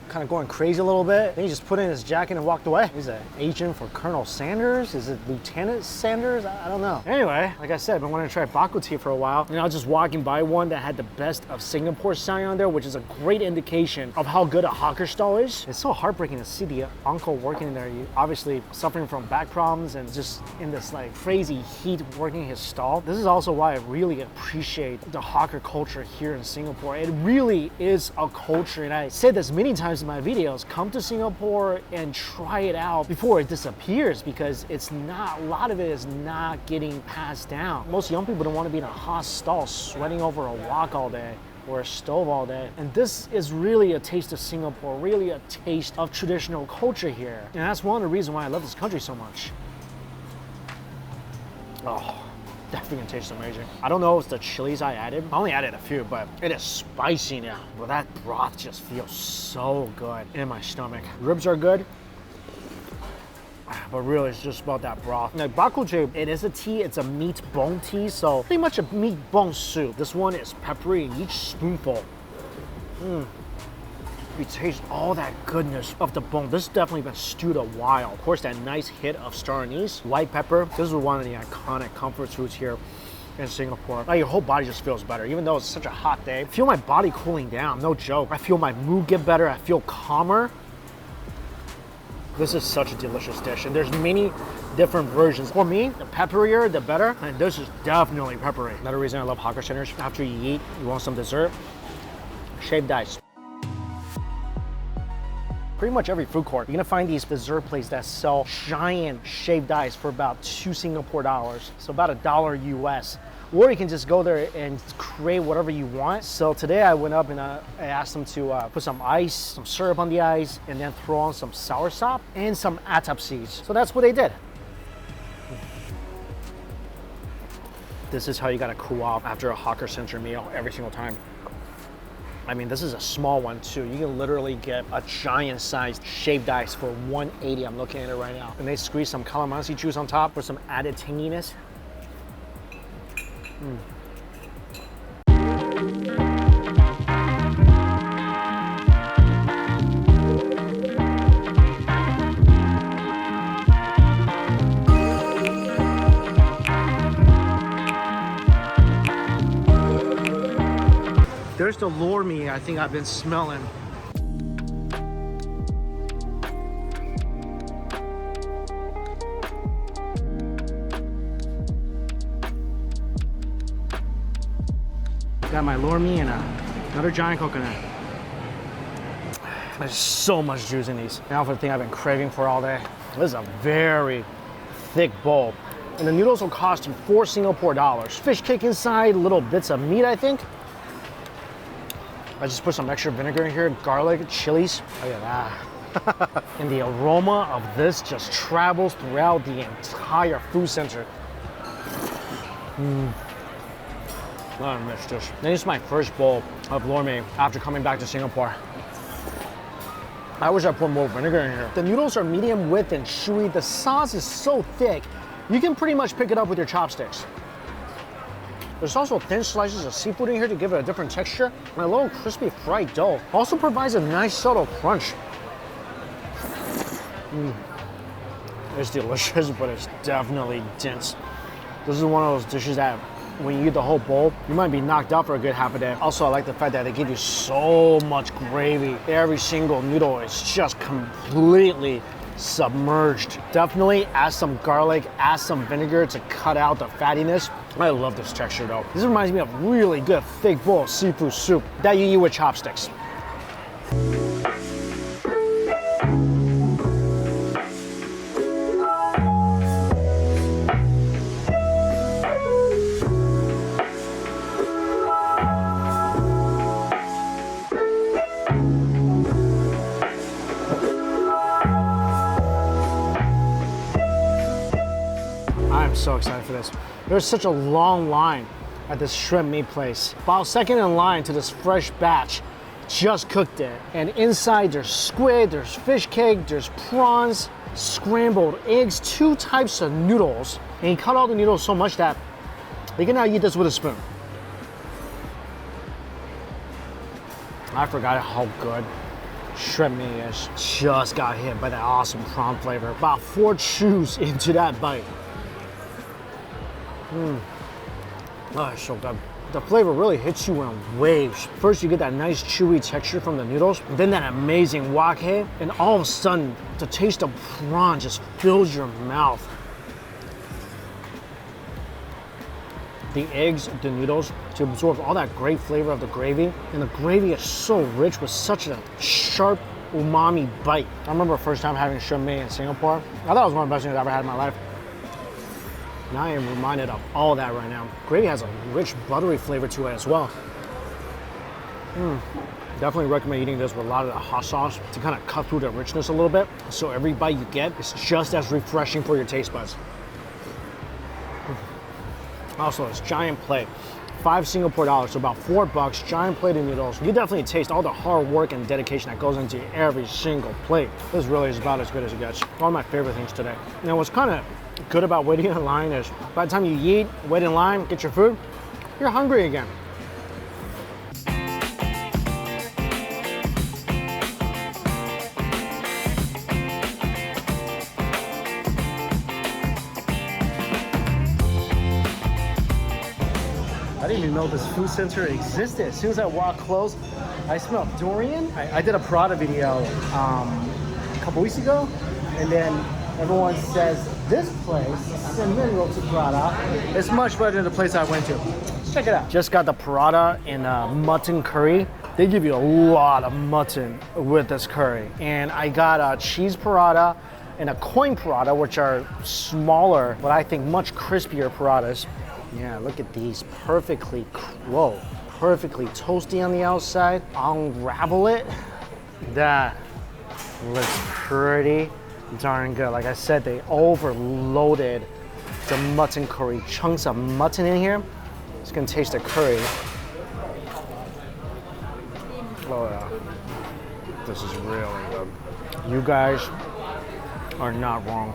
kind of going crazy a little bit. Then he just put it in his jacket and walked away. He's an agent for Colonel Sanders? Is it Lieutenant Sanders? I don't know. Anyway, like I said, I've been wanting to try bak kut teh for a while, and I was just walking by one that had the best of Singapore sign on there, which is a great indication of how good a hawker stall is. It's so heartbreaking to see the uncle working in there. He obviously suffering from back problems and just in this like crazy heat working his stall. This is also why I really appreciate the hawker culture here in Singapore. It really is a culture, and I said this many times in my videos. Come to Singapore and try it out before it disappears, because it's not, a lot of it is not getting passed down. Most young people don't want to be in a hot stall sweating over a wok all day or a stove all day. And this is really a taste of Singapore, really a taste of traditional culture here. And that's one of the reasons why I love this country so much. Oh, definitely tastes amazing. I don't know if it's the chilies I added. I only added a few, but it is spicy now. But that broth just feels so good in my stomach. Ribs are good. But really, it's just about that broth. Like bak kut teh, it is a tea. It's a meat bone tea, so pretty much a meat bone soup. This one is peppery in each spoonful. You taste all that goodness of the bone. This has definitely been stewed a while. Of course, that nice hit of star anise, white pepper. This is one of the iconic comfort foods here in Singapore. Like, your whole body just feels better. Even though it's such a hot day, I feel my body cooling down, no joke. I feel my mood get better. I feel calmer. This is such a delicious dish, and there's many different versions. For me, the pepperier, the better, and this is definitely peppery. Another reason I love hawker centers, after you eat, you want some dessert, shaved ice. Pretty much every food court, you're gonna find these dessert places that sell giant shaved ice for about $2 Singapore, so about $1 US. Or you can just go there and create whatever you want. So today I went up and I asked them to put some ice, some syrup on the ice, and then throw on some soursop and some attap seeds. So that's what they did. This is how you gotta cool off after a hawker center meal every single time. I mean, this is a small one too. You can literally get a giant sized shaved ice for $1.80. I'm looking at it right now. And they squeeze some calamansi juice on top for some added tanginess. There's the lor mee I think I've been smelling. Got my lor mee and another giant coconut. There's so much juice in these. Now for the thing I've been craving for all day. This is a very thick bowl. And the noodles will cost you $4 Singapore. Fish cake inside, little bits of meat, I think. I just put some extra vinegar in here, garlic, chilies. Look at that. And the aroma of this just travels throughout the entire food center. I miss this. This is my first bowl of lor mee after coming back to Singapore. I wish I put more vinegar in here. The noodles are medium width and chewy. The sauce is so thick, you can pretty much pick it up with your chopsticks. There's also thin slices of seafood in here to give it a different texture. And a little crispy fried dough also provides a nice subtle crunch. It's delicious, but it's definitely dense. This is one of those dishes that when you eat the whole bowl, you might be knocked out for a good half a day. Also, I like the fact that they give you so much gravy. Every single noodle is just completely submerged. Definitely add some garlic, add some vinegar to cut out the fattiness. I love this texture though. This reminds me of really good thick bowl of seafood soup that you eat with chopsticks. I'm so excited for this. There's such a long line at this shrimp meat place. About second in line to this fresh batch, just cooked it. And inside there's squid, there's fish cake, there's prawns, scrambled eggs, 2 types of noodles. And he cut all the noodles so much that you can now eat this with a spoon. I forgot how good shrimp meat is. Just got hit by that awesome prawn flavor. About 4 chews into that bite. Oh, it's so good. The flavor really hits you in waves. First, you get that nice chewy texture from the noodles, then that amazing wok hei, and all of a sudden, the taste of prawn just fills your mouth. The eggs, the noodles, to absorb all that great flavor of the gravy, and the gravy is so rich with such a sharp umami bite. I remember the first time having shrimp meat in Singapore. I thought it was one of the best things I've ever had in my life. Now I am reminded of all that right now. Gravy has a rich, buttery flavor to it as well. Definitely recommend eating this with a lot of the hot sauce to kind of cut through the richness a little bit. So every bite you get is just as refreshing for your taste buds. Also, this giant plate. 5 Singapore dollars, so about $4, giant plate of noodles. You definitely taste all the hard work and dedication that goes into every single plate. This really is about as good as it gets. One of my favorite things today. And what's kind of good about waiting in line is by the time you eat, wait in line, get your food, you're hungry again. I didn't even know this food center existed. As soon as I walked close, I smelled durian. I did a Prada video a couple weeks ago, and then everyone says this place, Cinnamon Roti Prada, is much better than the place I went to. Check it out. Just got the Prada in mutton curry. They give you a lot of mutton with this curry. And I got a cheese Prada and a coin Prada, which are smaller, but I think much crispier Paradas. Yeah, look at these, perfectly toasty on the outside. Unravel it. That looks pretty darn good. Like I said, they overloaded the mutton curry. Chunks of mutton in here. It's gonna taste the curry. Oh yeah, this is really good. You guys are not wrong.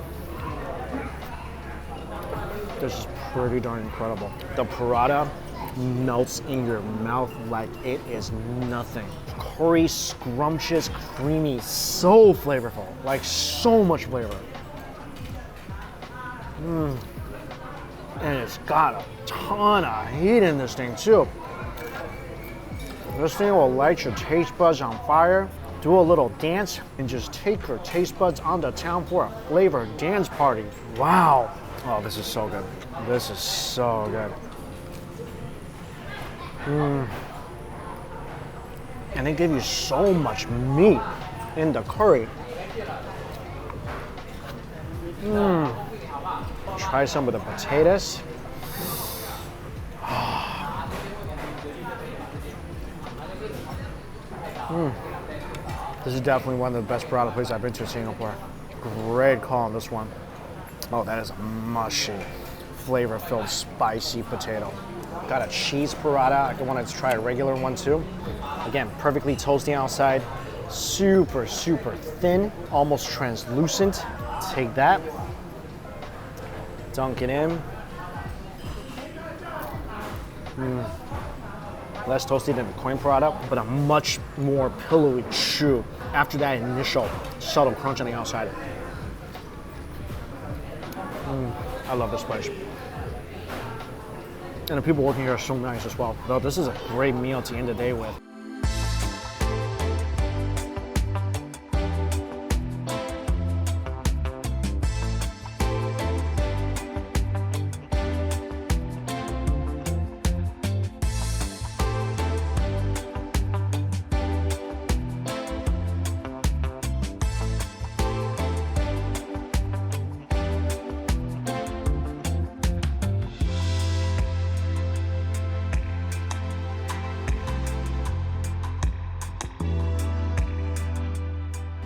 This is pretty darn incredible. The Prada melts in your mouth like it is nothing. Curry, scrumptious, creamy, so flavorful, like so much flavor. And it's got a ton of heat in this thing too. This thing will light your taste buds on fire. Do a little dance and just take your taste buds on the town for a flavor dance party. Wow. Oh, this is so good. This is so good. And they give you so much meat in the curry. Try some of the potatoes. This is definitely one of the best Prada places I've been to in Singapore. Great call on this one. Oh, that is a mushy, flavor-filled, spicy potato. Got a cheese Prada. I wanted to try a regular one too. Again, perfectly toasty outside, super, super thin, almost translucent. Take that, dunk it in. Less toasty than the coin Prada, but a much more pillowy chew after that initial subtle crunch on the outside. I love this place. And the people working here are so nice as well. Though this is a great meal to end the day with.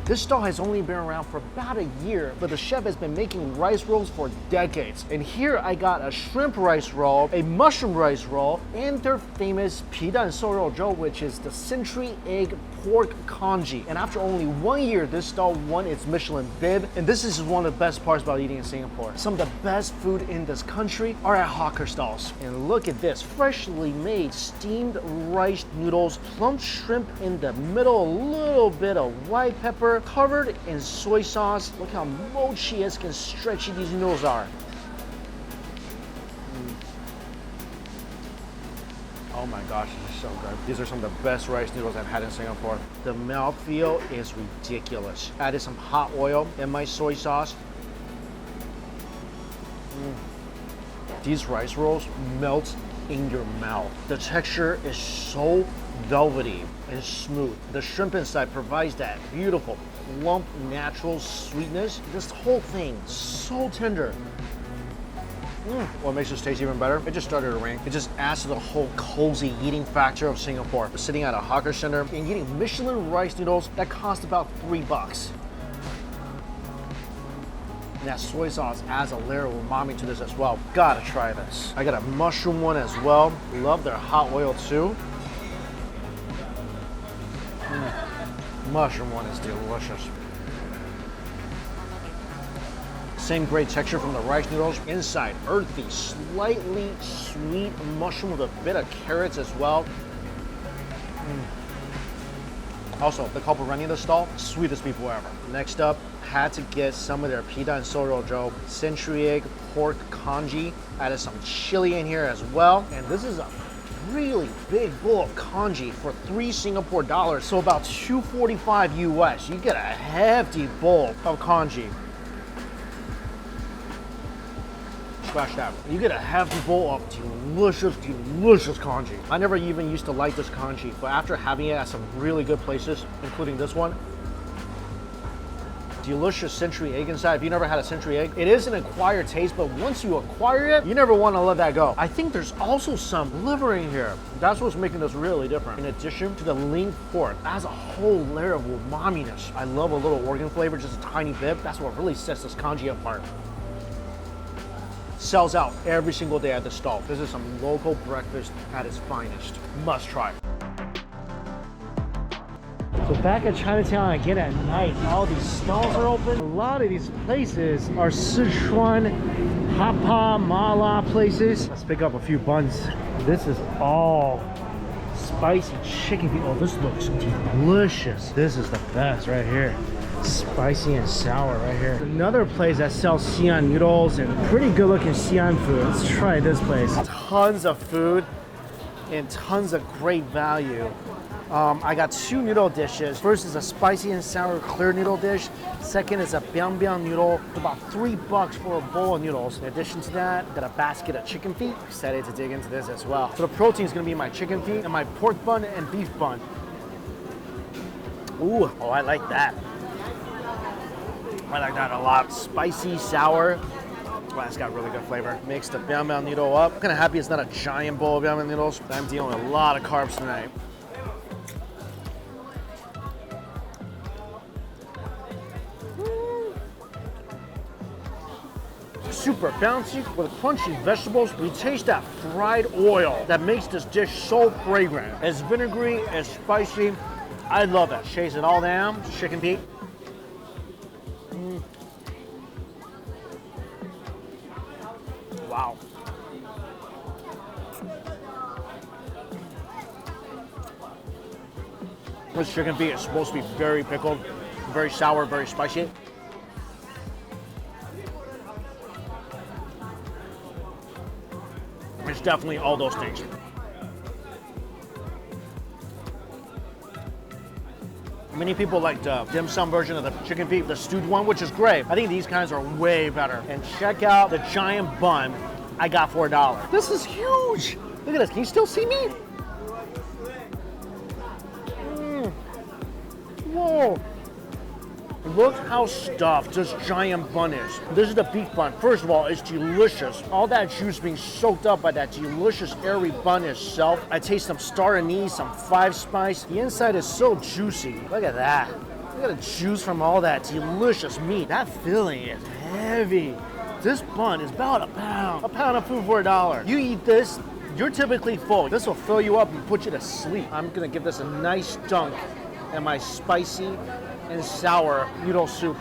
This stall has only been around for about a year, but the chef has been making rice rolls for decades. And here I got a shrimp rice roll, a mushroom rice roll, and their famous 皮蛋瘦肉粥, which is the century egg pork congee. And after only 1 year, this stall won its Michelin bib. And this is one of the best parts about eating in Singapore. Some of the best food in this country are at hawker stalls. And look at this, freshly made steamed rice noodles, plump shrimp in the middle, a little bit of white pepper, covered in soy sauce. Look how mochi-esque and stretchy these noodles are. Oh my gosh, this is so good. These are some of the best rice noodles I've had in Singapore. The mouthfeel is ridiculous. Added some hot oil in my soy sauce. These rice rolls melt in your mouth. The texture is so velvety and smooth. The shrimp inside provides that beautiful, plump, natural sweetness. This whole thing, so tender. What makes this taste even better? It just started to rain. It just adds to the whole cozy eating factor of Singapore. Sitting at a hawker center and eating Michelin rice noodles that cost about $3. And that soy sauce adds a layer of umami to this as well. Gotta try this. I got a mushroom one as well. Love their hot oil too. Mushroom one is delicious. Same great texture from the rice noodles. Inside, earthy, slightly sweet mushroom with a bit of carrots as well. Also, the culprit in the stall, sweetest people ever. Next up, had to get some of their pita and sourdough, century egg, pork congee. Added some chili in here as well. And this is a really big bowl of congee for $3 Singapore, so about $2.45 US. You get a hefty bowl of congee. Scratch that. You get a hefty bowl of delicious, delicious congee. I never even used to like this congee, but after having it at some really good places, including this one, delicious century egg inside. If you never had a century egg, it is an acquired taste, but once you acquire it, you never want to let that go. I think there's also some liver in here. That's what's making this really different. In addition to the lean pork, it has a whole layer of umami-ness. I love a little organ flavor, just a tiny bit. That's what really sets this congee apart. Sells out every single day at the stall. This is some local breakfast at its finest. Must try. So back at Chinatown again at night, all these stalls are open. A lot of these places are Sichuan, Hapa, Mala places. Let's pick up a few buns. This is all spicy chicken feet. Oh, this looks delicious. This is the best right here. Spicy and sour right here. Another place that sells Xi'an noodles and pretty good looking Xi'an food. Let's try this place. Tons of food and tons of great value. I got two noodle dishes. First is a spicy and sour clear noodle dish. Second is a biang biang noodle. It's about $3 for a bowl of noodles. In addition to that, got a basket of chicken feet. Excited to dig into this as well. So the protein is gonna be my chicken feet and my pork bun and beef bun. Ooh, oh, I like that. I like that a lot. Spicy, sour. Wow, it's got really good flavor. Mix the biang biang noodle up. I'm kind of happy it's not a giant bowl of biang biang noodles. I'm dealing with a lot of carbs tonight. Super bouncy with crunchy vegetables. We taste that fried oil that makes this dish so fragrant. It's vinegary, it's spicy. I love it. Chase it all down. Chicken feet. Wow. This chicken feet is supposed to be very pickled, very sour, very spicy. It's definitely all those things. Many people like the dim sum version of the chicken feet, the stewed one, which is great. I think these kinds are way better. And check out the giant bun I got for $1. This is huge. Look at this. Can you still see me? Whoa. Look how stuffed this giant bun is. This is the beef bun. First of all, it's delicious. All that juice being soaked up by that delicious airy bun itself. I taste some star anise, some 5-spice. The inside is so juicy. Look at that. Look at the juice from all that delicious meat. That filling is heavy. This bun is about a pound. A pound of food for $1. You eat this, you're typically full. This will fill you up and put you to sleep. I'm gonna give this a nice dunk in my spicy and sour noodle soup.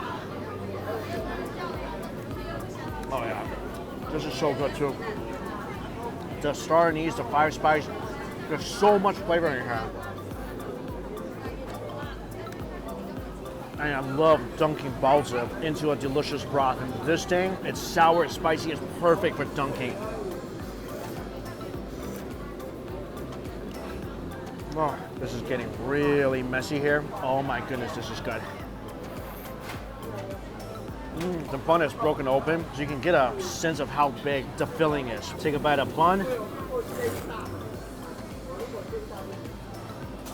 Oh yeah, this is so good too. The star anise, the 5-spice, there's so much flavor in here. And I love dunking baozi into a delicious broth. And this thing, it's sour, it's spicy, it's perfect for dunking. Oh, this is getting really messy here. Oh my goodness, this is good. The bun is broken open, so you can get a sense of how big the filling is. Take a bite of bun.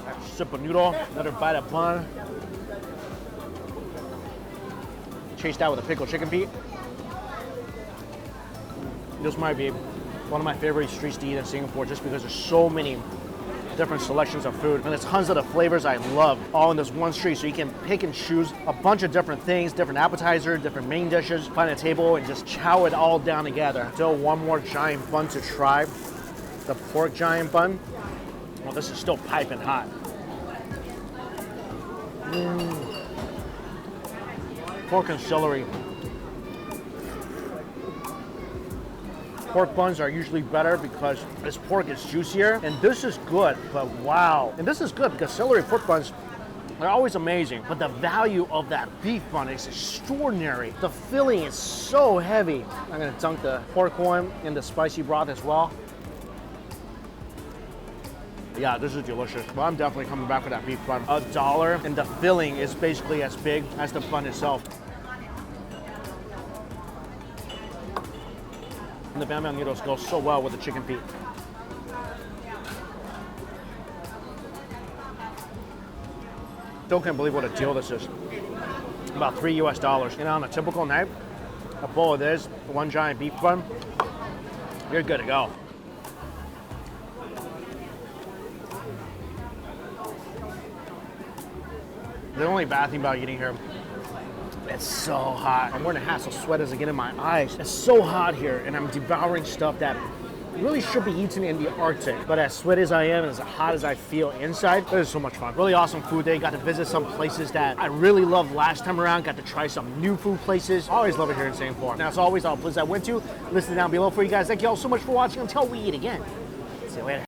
A sip of noodle, another bite of bun. Chase that with a pickled chicken feet. This might be one of my favorite streets to eat in Singapore just because there's so many different selections of food. And there's tons of the flavors I love all in this one street. So you can pick and choose a bunch of different things, different appetizers, different main dishes, find a table and just chow it all down together. Still one more giant bun to try. The pork giant bun. Well, this is still piping hot. Pork and celery. Pork buns are usually better because this pork is juicier, and this is good, but wow. And this is good because celery pork buns are always amazing, but the value of that beef bun is extraordinary. The filling is so heavy. I'm gonna dunk the pork one in the spicy broth as well. Yeah, this is delicious. Well, I'm definitely coming back for that beef bun. $1, and the filling is basically as big as the bun itself. And the bam bam noodles go so well with the chicken feet. Still can't believe what a deal this is. About $3 US. And on a typical night, a bowl of this, one giant beef bun, you're good to go. The only bad thing about eating here, it's so hot. I'm wearing a hat so sweat doesn't get in my eyes. It's so hot here, and I'm devouring stuff that really should be eaten in the Arctic. But as sweaty as I am and as hot as I feel inside, it is so much fun. Really awesome food day. Got to visit some places that I really loved last time around. Got to try some new food places. Always love it here in Singapore. Now, as always, all the places I went to, listed down below for you guys. Thank you all so much for watching. Until we eat again. See you later.